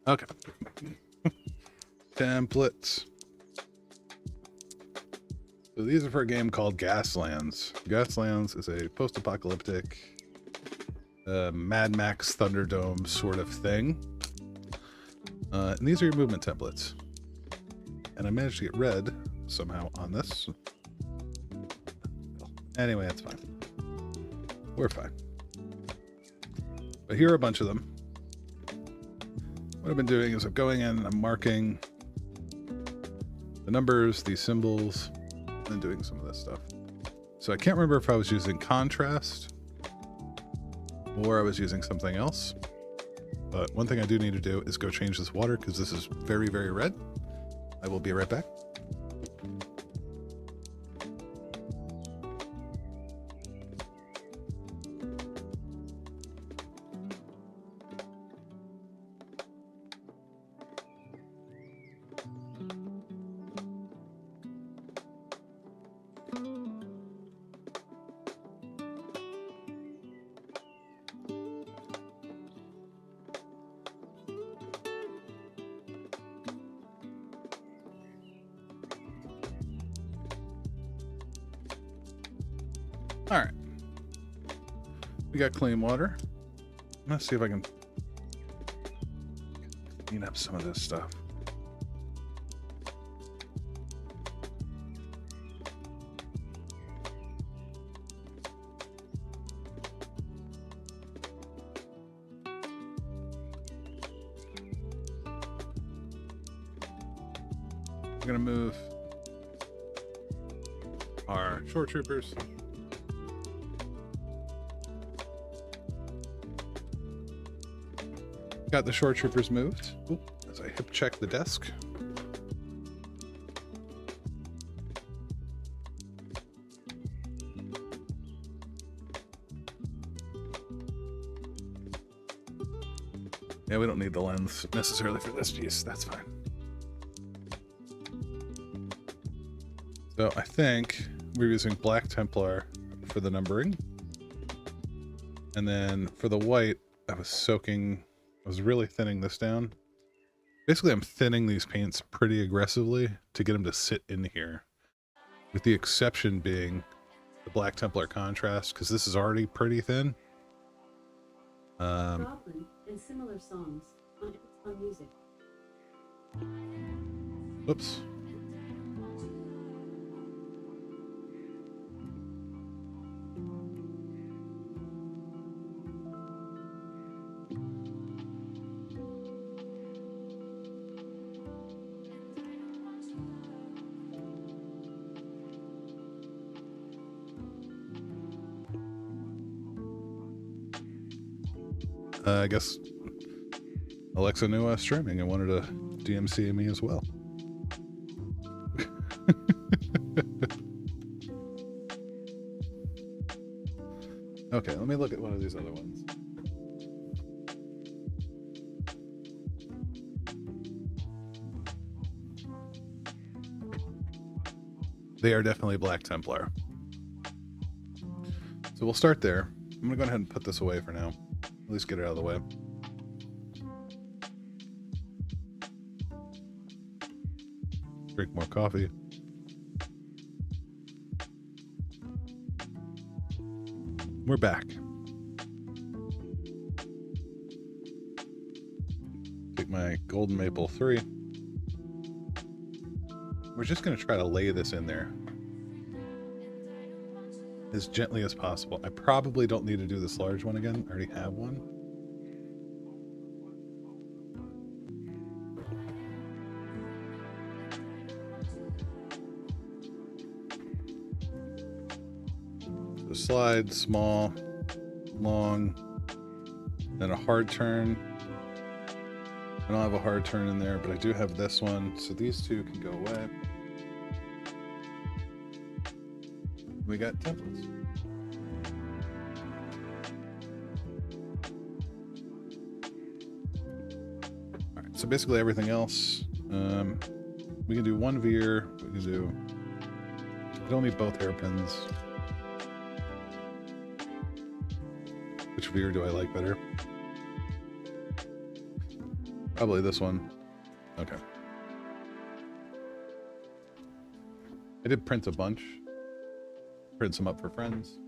Okay. Templates. So these are for a game called Gaslands. Gaslands is a post-apocalyptic Mad Max Thunderdome sort of thing. And these are your movement templates. And I managed to get red somehow on this. Anyway, that's fine. We're fine. But here are a bunch of them. What I've been doing is I'm going in and I'm marking the numbers, these symbols, and doing some of this stuff. So I can't remember if I was using contrast or I was using something else. But one thing I do need to do is go change this water because this is very, very red. I will be right back. All right, we got clean water. Let's see if I can clean up some of this stuff. I'm gonna move our Shoretroopers. Got the Shoretroopers moved. Oop, as I hip check the desk. Yeah, we don't need the lens necessarily for this piece. That's fine. So I think we're using Black Templar for the numbering. And then for the white, I was really thinning this down. Basically, I'm thinning these paints pretty aggressively to get them to sit in here. With the exception being the Black Templar contrast, because this is already pretty thin. Goblin and similar songs on music. Oops. I guess Alexa knew I was streaming and wanted to DMC me as well. Okay, let me look at one of these other ones. They are definitely Black Templar. So we'll start there. I'm going to go ahead and put this away for now. At least get it out of the way. Drink more coffee. We're back. Take my Golden Maple 3. We're just going to try to lay this in there as gently as possible. I probably don't need to do this large one again. I already have one. So slide, small, long, then a hard turn. I don't have a hard turn in there, but I do have this one. So these two can go away. We got templates. All right, so basically everything else, we can do one veer. We can do, I don't need both hairpins. Which veer do I like better? Probably this one. Okay. I did print a bunch. Print some up for friends.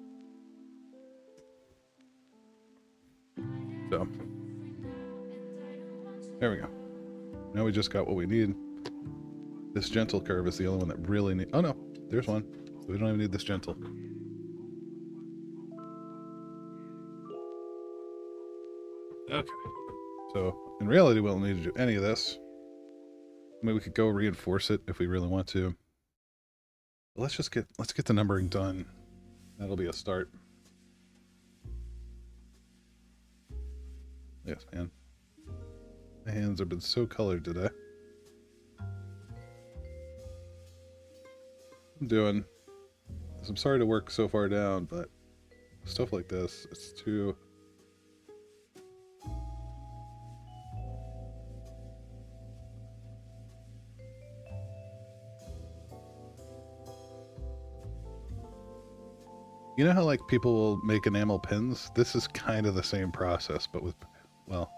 So, there we go. Now we just got what we need. This gentle curve is the only one that really need. Oh no, there's one. So we don't even need this gentle. Okay. So in reality, we don't need to do any of this. I mean, we could go reinforce it if we really want to. But let's get the numbering done. That'll be a start. Yes, man. My hands have been so colored today. I'm sorry to work so far down, but stuff like this, it's too... You know how like people will make enamel pins? This is kind of the same process, but with, well,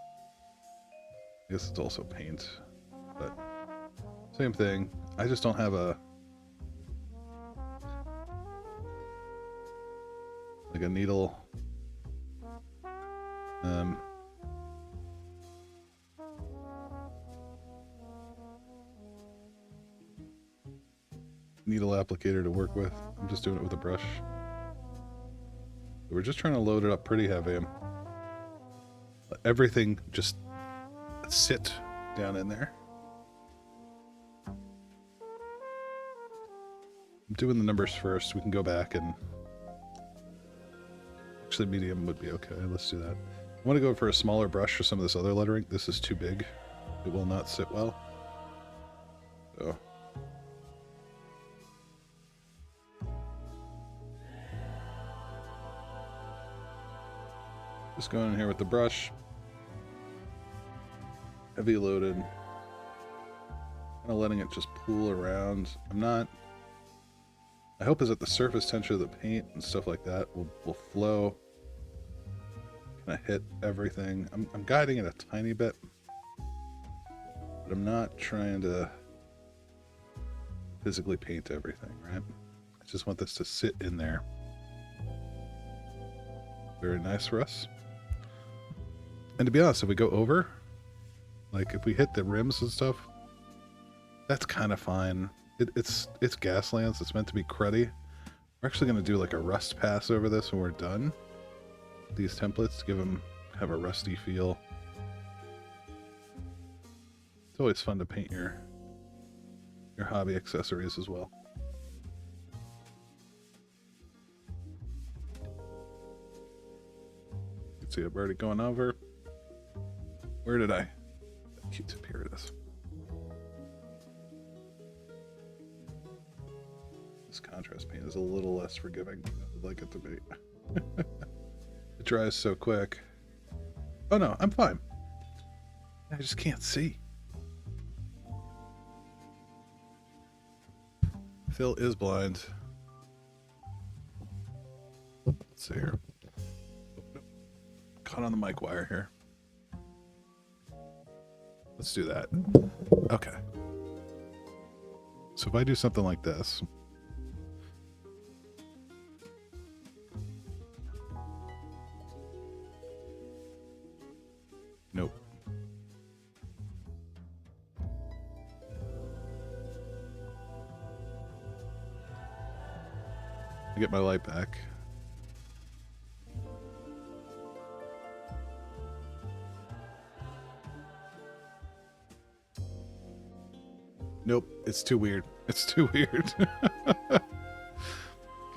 I guess it's also paint, but same thing. I just don't have a, like a needle. Needle applicator to work with. I'm just doing it with a brush. We're just trying to load it up pretty heavy. Let everything just sit down in there. I'm doing the numbers first. We can go back and... Actually, medium would be okay. Let's do that. I want to go for a smaller brush for some of this other lettering. This is too big. It will not sit well. So... Just going in here with the brush. Heavy loaded. Kind of letting it just pool around. I hope is that the surface tension of the paint and stuff like that will flow. Kind of hit everything. I'm guiding it a tiny bit. But I'm not trying to physically paint everything, right? I just want this to sit in there. Very nice for us. And to be honest, if we go over, like if we hit the rims and stuff, that's kind of fine. It's Gaslands. It's meant to be cruddy. We're actually going to do like a rust pass over this when we're done. These templates to have a rusty feel. It's always fun to paint your hobby accessories as well. You can see I've already gone over. Where did I? Q-tip, here it is. This contrast paint is a little less forgiving than I would like it to be. It dries so quick. Oh no, I'm fine. I just can't see. Phil is blind. Let's see here. Caught on the mic wire here. Let's do that. Okay. So if I do something like this. Nope. I get my light back. Nope, it's too weird. It's too weird.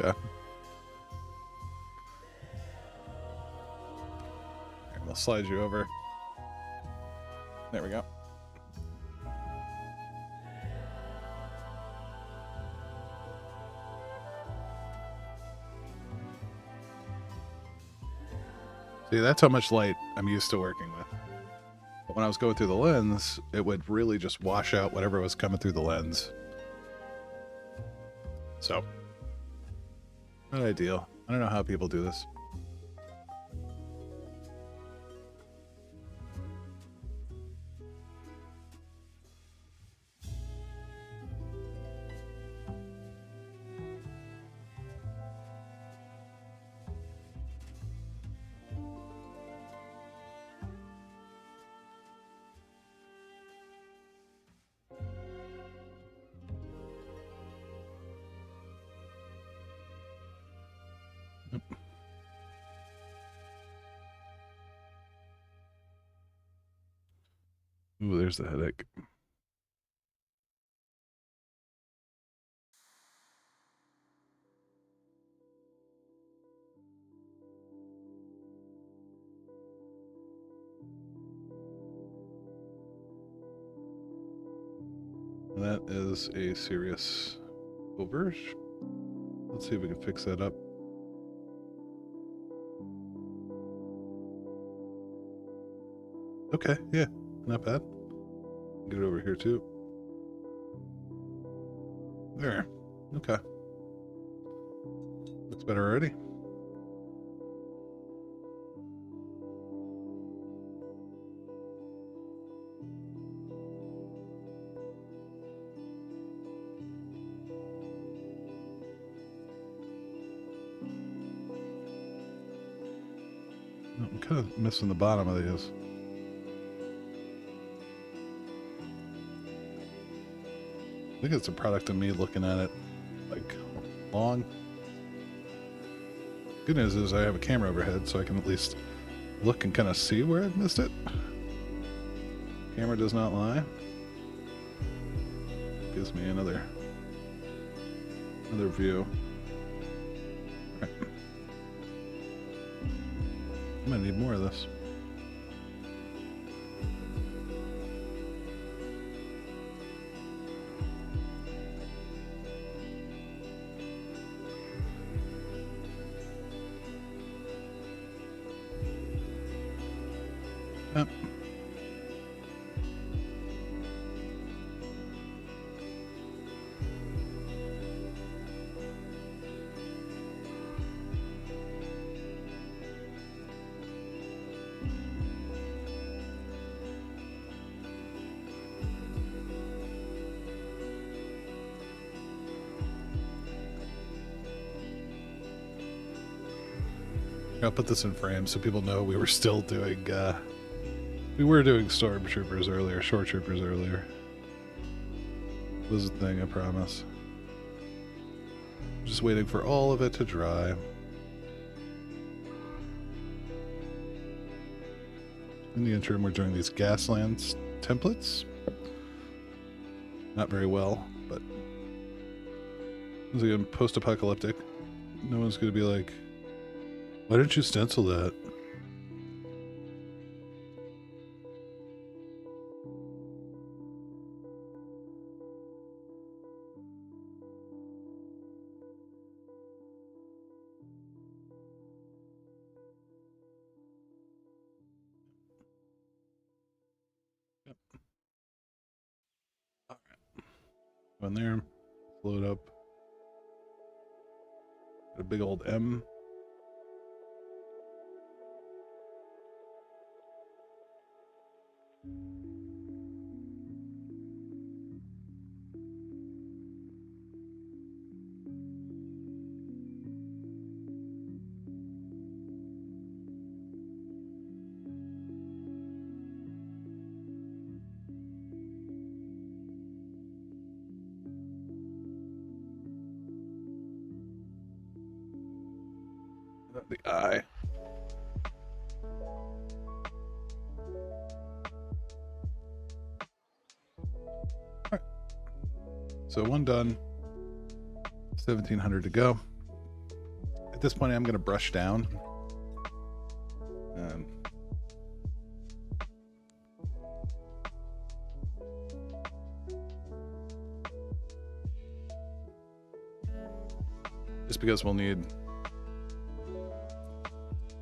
Okay. Here, we'll slide you over. There we go. See, that's how much light I'm used to working with. But when I was going through the lens, it would really just wash out whatever was coming through the lens. So, not ideal. I don't know how people do this. Ooh, there's the headache. And that is a serious over. Let's see if we can fix that up. Okay, yeah, not bad. Get it over here too. There. Okay. Looks better already. I'm kind of missing the bottom of these. I think it's a product of me looking at it like long. Good news is I have a camera overhead, so I can at least look and kind of see where I've missed it. Camera does not lie. Gives me another view. Right. I might need more of this. Yep. I'll put this in frame so people know we were still doing, we were doing Stormtroopers earlier, Shoretroopers earlier. Was a thing, I promise. Just waiting for all of it to dry. In the interim, we're doing these Gaslands templates. Not very well, but once again, post-apocalyptic. No one's going to be like, why didn't you stencil that? Yep. All right. Go in there, load up. Got a big old M. The eye. Alright. So one done. 1700 to go. At this point, I'm going to brush down. And just because we'll need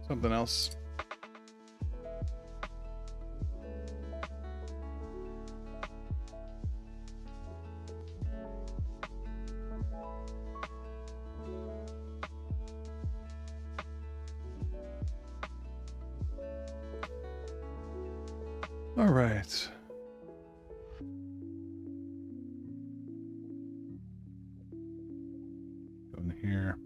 something else. All right. Go in here.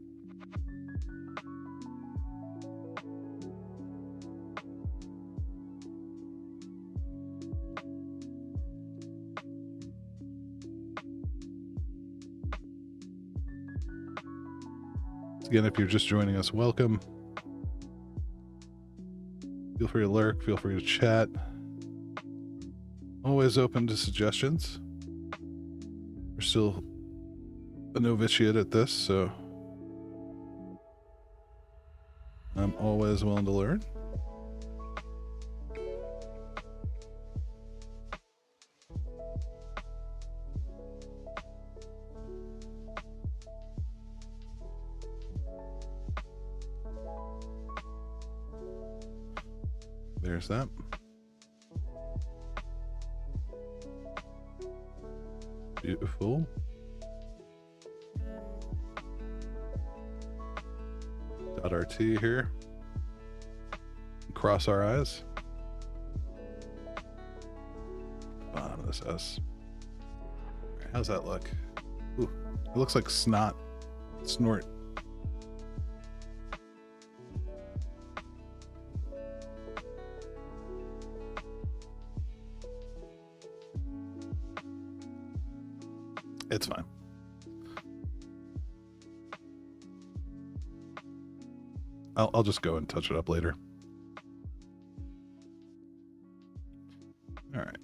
Again, if you're just joining us, welcome. Feel free to lurk, feel free to chat. Always open to suggestions. We're still a novitiate at this, so I'm always willing to learn. There's that. Beautiful. Dot our T here. Cross our eyes. Bottom of this S. How's that look? Ooh, it looks like snot. Snort. It's fine. I'll just go and touch it up later. All right.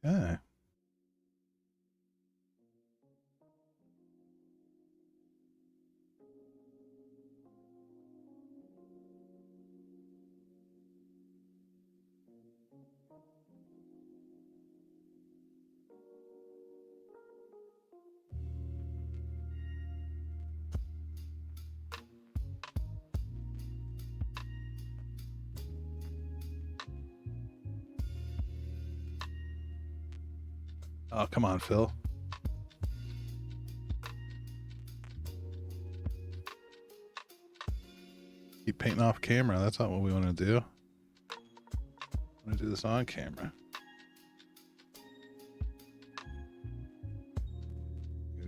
Okay. Oh, come on, Phil. Keep painting off camera. That's not what we want to do. I want to do this on camera.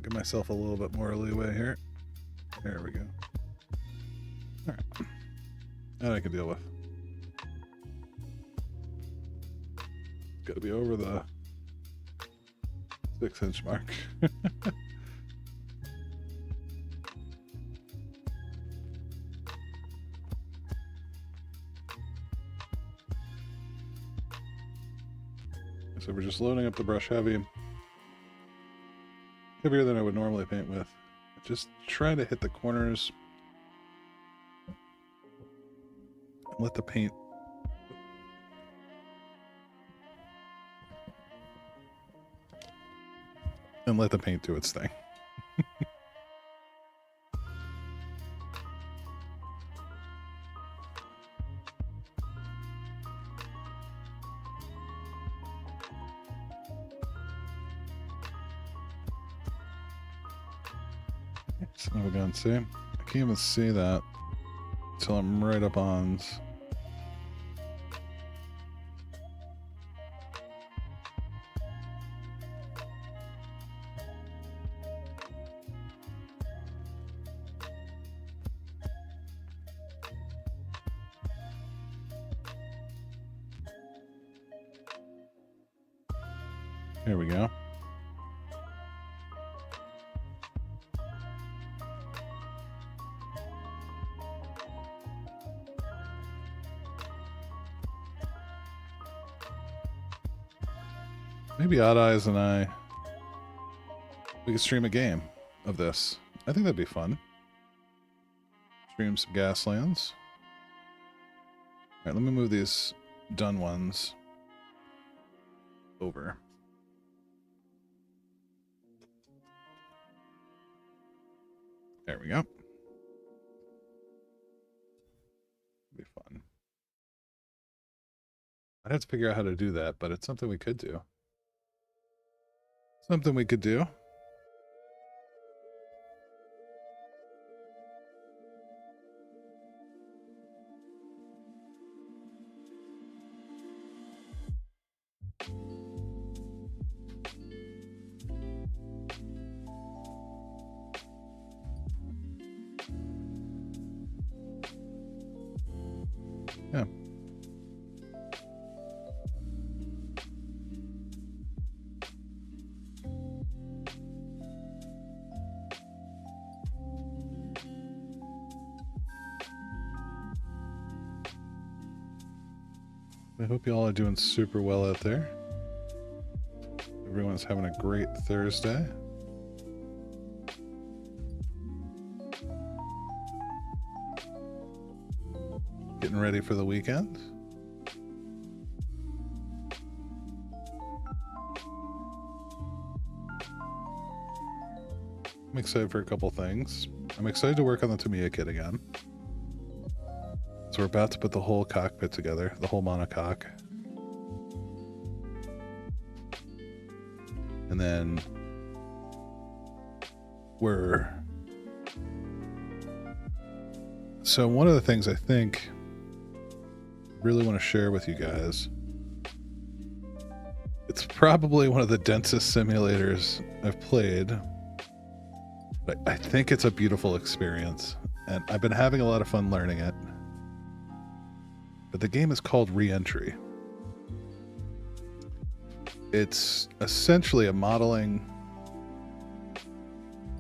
Give myself a little bit more leeway here. There we go. All right. That I can deal with. Got to be over the 6-inch mark. So we're just loading up the brush heavier than I would normally paint with. Just trying to hit the corners. Let the paint do its thing. Son of a gun, see? I can't even see that until I'm right up on. Here we go. Maybe Odd Eyes and we could stream a game of this. I think that'd be fun. Stream some Gaslands. All right, let me move these done ones over. There we go. Be fun. I'd have to figure out how to do that, but it's something we could do. Something we could do. Yeah. I hope you all are doing super well out there. Everyone's having a great Thursday. Getting ready for the weekend. I'm excited for a couple things. I'm excited to work on the Tamiya kit again. So we're about to put the whole cockpit together, the whole monocoque. And then so one of the things I think really want to share with you guys, it's probably one of the densest simulators I've played, but I think it's a beautiful experience, and I've been having a lot of fun learning it. But the game is called Re-Entry. It's essentially a modeling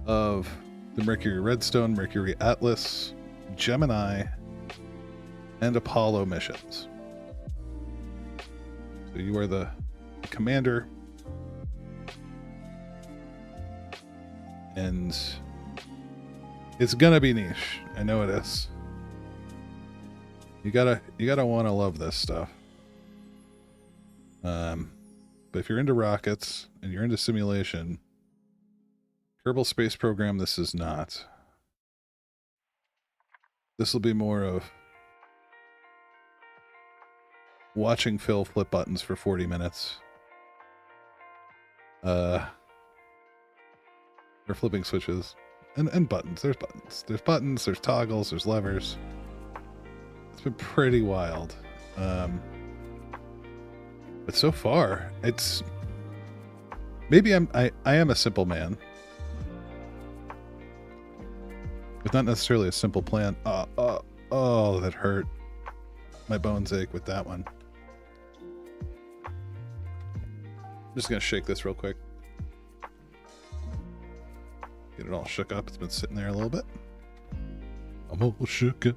of the Mercury Redstone, Mercury Atlas, Gemini, and Apollo missions. So you are the commander, and it's gonna be niche. I know it is. You gotta want to love this stuff. But if you're into rockets and you're into simulation, Kerbal Space Program, this is not. This will be more of watching Phil flip buttons for 40 minutes. Or flipping switches. And buttons. There's buttons. There's buttons, there's toggles, there's levers. It's been pretty wild. But so far, it's... Maybe I am a simple man. With not necessarily a simple plan. Oh, that hurt. My bones ache with that one. I'm just gonna shake this real quick. Get it all shook up. It's been sitting there a little bit. I'm all shook up.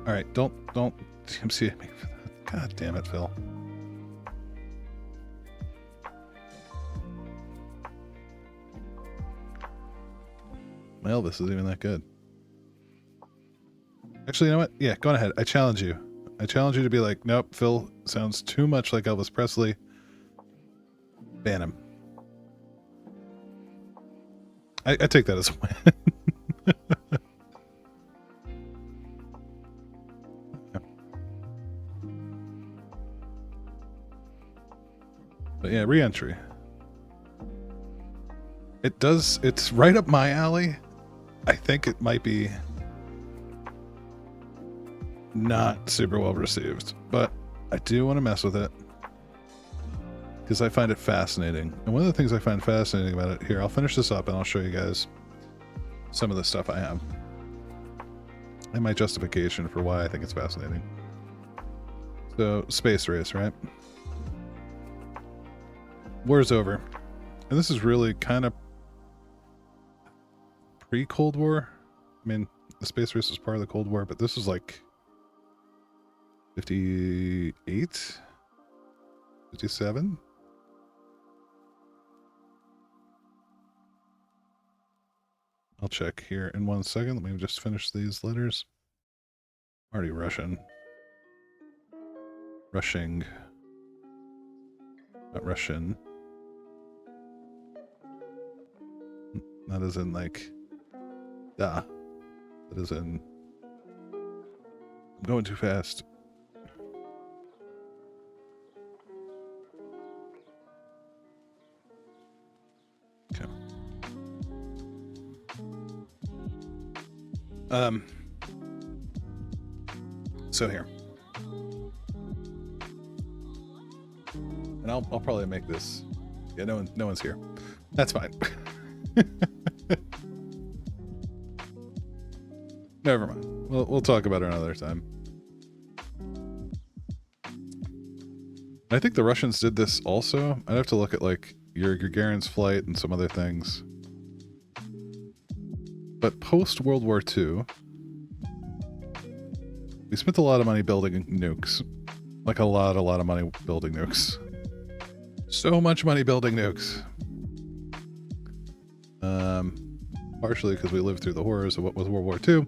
Alright, don't DMCA me for that. God damn it, Phil. My Elvis isn't even that good. Actually, you know what? Yeah, go on ahead. I challenge you. I challenge you to be like, nope, Phil sounds too much like Elvis Presley. Ban him. I take that as a win. But yeah, Re-Entry. It's right up my alley. I think it might be not super well received, but I do want to mess with it because I find it fascinating. And one of the things I find fascinating about it, here, I'll finish this up and I'll show you guys some of the stuff I have and my justification for why I think it's fascinating. So, space race, right? War's over. And this is really kind of pre-Cold War. I mean, the space race was part of the Cold War, but this is like 58? 57? I'll check here in 1 second. Let me just finish these letters. I'm already rushing. Rushing. Not Russian. That is in like... That is in... I'm going too fast. Okay. So here. And I'll probably make this... Yeah, no one's here. That's fine. Never mind. we'll talk about it another time. I think the Russians did this also. I'd have to look at like Yuri Gagarin's flight and some other things. But post World War II, we spent a lot of money building nukes. Like a lot of money building nukes. So much money building nukes. Partially because we lived through the horrors of what was World War II.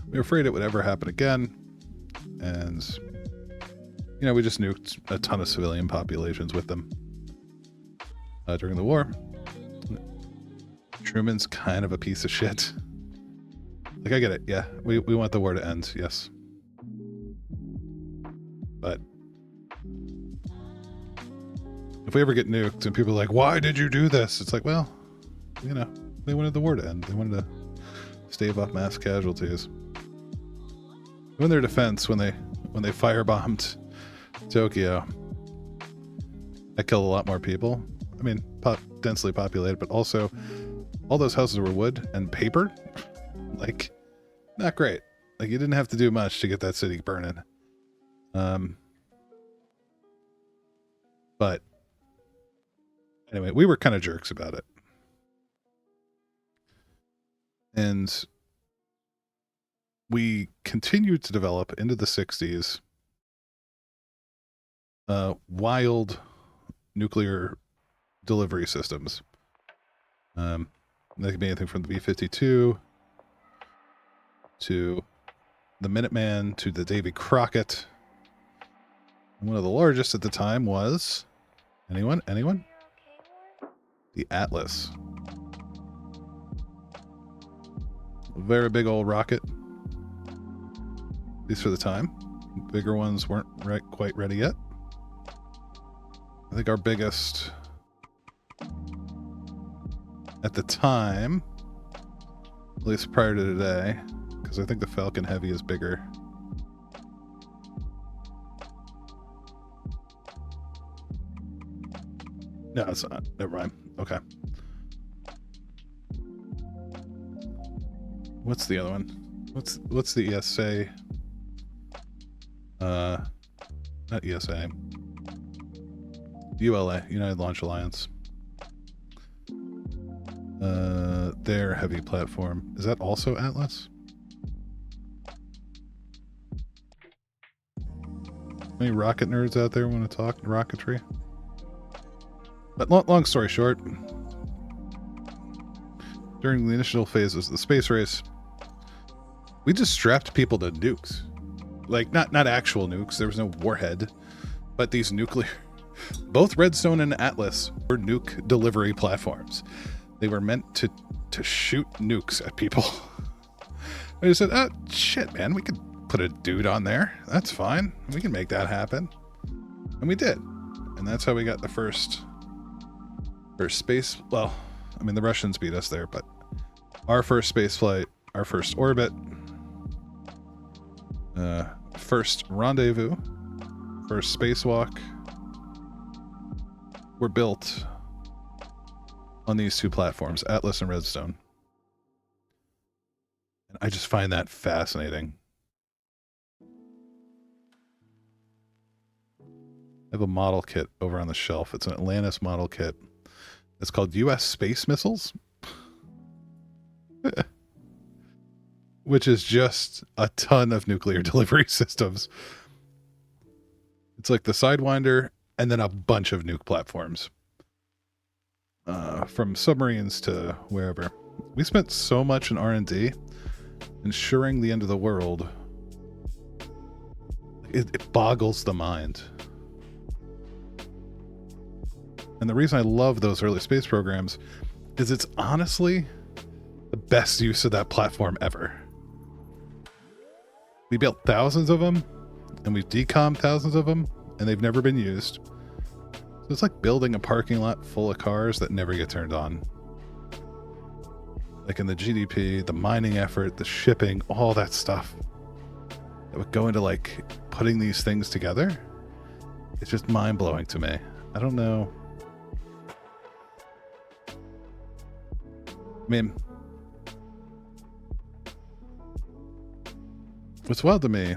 We were afraid it would ever happen again. And, you know, we just nuked a ton of civilian populations with them during the war. Truman's kind of a piece of shit. Like, I get it. Yeah, we want the war to end. Yes. But if we ever get nuked and people are like, why did you do this? It's like, well, you know, they wanted the war to end. They wanted to stave off mass casualties. In their defense, when they firebombed Tokyo, that killed a lot more people. I mean, densely populated, but also all those houses were wood and paper. Like, not great. Like, you didn't have to do much to get that city burning. But anyway, we were kind of jerks about it. And we continued to develop into the 60s wild nuclear delivery systems. That could be anything from the B-52 to the Minuteman to the Davy Crockett. One of the largest at the time was... Anyone? The Atlas. A very big old rocket. At least for the time. Bigger ones weren't quite ready yet. I think our biggest at the time, at least prior to today, because I think the Falcon Heavy is bigger. No, it's not. Never mind. Okay. What's the other one? What's the ESA? Not ESA. ULA, United Launch Alliance. Their heavy platform. Is that also Atlas? Any rocket nerds out there want to talk rocketry? But long story short, during the initial phases of the space race, we just strapped people to nukes. Like, not actual nukes, there was no warhead, but these nuclear... Both Redstone and Atlas were nuke delivery platforms. They were meant to shoot nukes at people. I just said, oh, shit, man, we could put a dude on there. That's fine. We can make that happen. And we did. And that's how we got the first space... Well, I mean, the Russians beat us there, but our first space flight, our first orbit, first rendezvous, first spacewalk were built on these two platforms, Atlas and Redstone. And I just find that fascinating. I have a model kit over on the shelf. It's an Atlantis model kit. It's called U.S. Space Missiles. Which is just a ton of nuclear delivery systems. It's like the Sidewinder and then a bunch of nuke platforms. From submarines to wherever. We spent so much in R&D ensuring the end of the world. It boggles the mind. And the reason I love those early space programs is it's honestly the best use of that platform ever. We built thousands of them, and we've decommed thousands of them, and they've never been used. So it's like building a parking lot full of cars that never get turned on. Like in the GDP, the mining effort, the shipping, all that stuff that would go into like putting these things together. It's just mind-blowing to me. I don't know. I mean, what's wild to me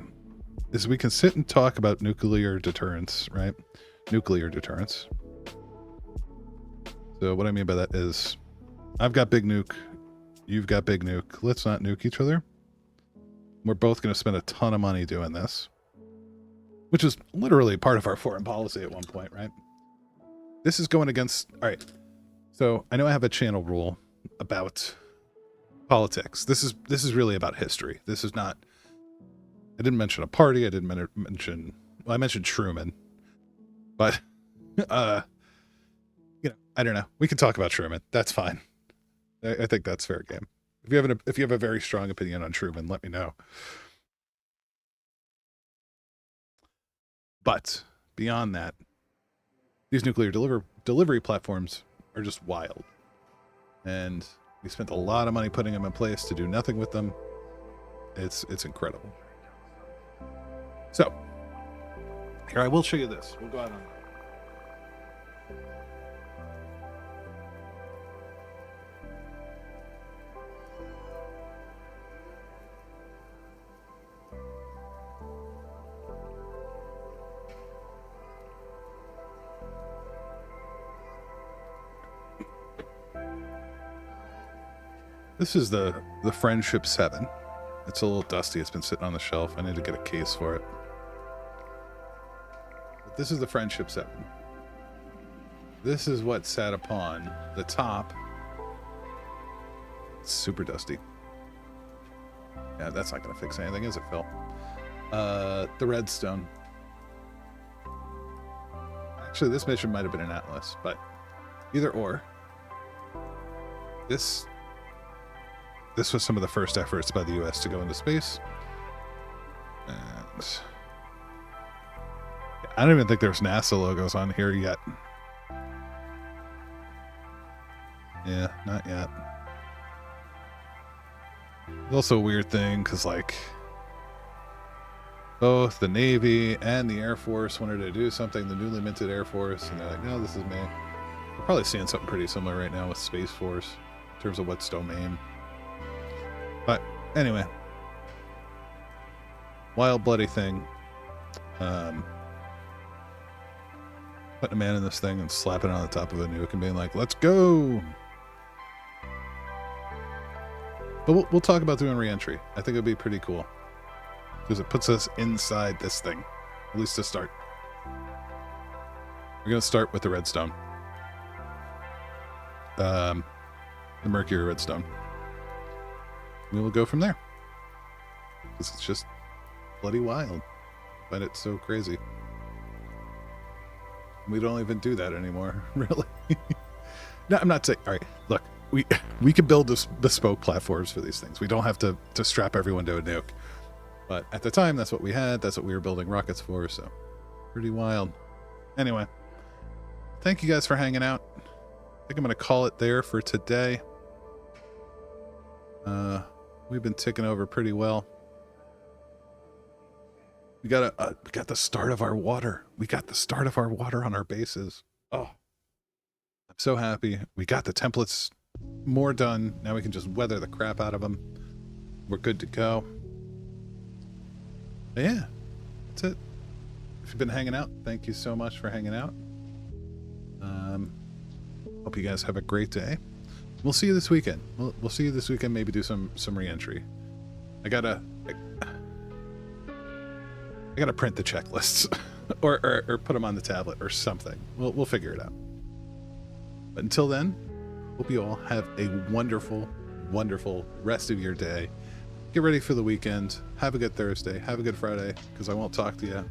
is we can sit and talk about nuclear deterrence, right? Nuclear deterrence. So what I mean by that is I've got big nuke, you've got big nuke. Let's not nuke each other. We're both going to spend a ton of money doing this, which is literally part of our foreign policy at one point, right? This is going against... All right. So I know I have a channel rule about politics. This is really about history. This is not... I didn't mention a party. I didn't mention... Well, I mentioned Truman. But, you know, I don't know. We can talk about Truman. That's fine. I think that's fair game. If you have a very strong opinion on Truman, let me know. But beyond that, these nuclear delivery platforms are just wild. And we spent a lot of money putting them in place to do nothing with them. It's incredible. So, here, I will show you this. We'll go out on that. This is the Friendship 7. It's a little dusty. It's been sitting on the shelf. I need to get a case for it. But this is the Friendship 7. This is what sat upon the top. It's super dusty. Yeah, that's not going to fix anything, is it, Phil? The Redstone. Actually, this mission might have been an Atlas, but either or. This was some of the first efforts by the US to go into space. And I don't even think there's NASA logos on here yet. Yeah, not yet. It's also a weird thing because, like, both the Navy and the Air Force wanted to do something, the newly minted Air Force, and they're like, no, this is me. We're probably seeing something pretty similar right now with Space Force in terms of what's domain. But anyway, wild bloody thing. Putting a man in this thing and slapping it on the top of a nuke and being like, let's go. But we'll talk about doing re-entry. I think it'd be pretty cool because it puts us inside this thing, at least to start. We're going to start with the Redstone. The Mercury Redstone. We will go from there. Because it's just bloody wild. But it's so crazy. We don't even do that anymore, really. No, I'm not saying... Alright, look. We can build bespoke platforms for these things. We don't have to strap everyone to a nuke. But at the time, that's what we had. That's what we were building rockets for, so... Pretty wild. Anyway. Thank you guys for hanging out. I think I'm going to call it there for today. We've been ticking over pretty well. We got the start of our water. We got the start of our water on our bases. Oh, I'm so happy. We got the templates more done. Now we can just weather the crap out of them. We're good to go. But yeah, that's it. If you've been hanging out, thank you so much for hanging out. Hope you guys have a great day. We'll see you this weekend. We'll see you this weekend. Maybe do some re-entry. I gotta print the checklists, or put them on the tablet or something. We'll figure it out. But until then, hope you all have a wonderful, wonderful rest of your day. Get ready for the weekend. Have a good Thursday. Have a good Friday, because I won't talk to you.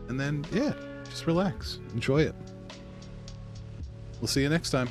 And then, yeah, just relax. Enjoy it. We'll see you next time.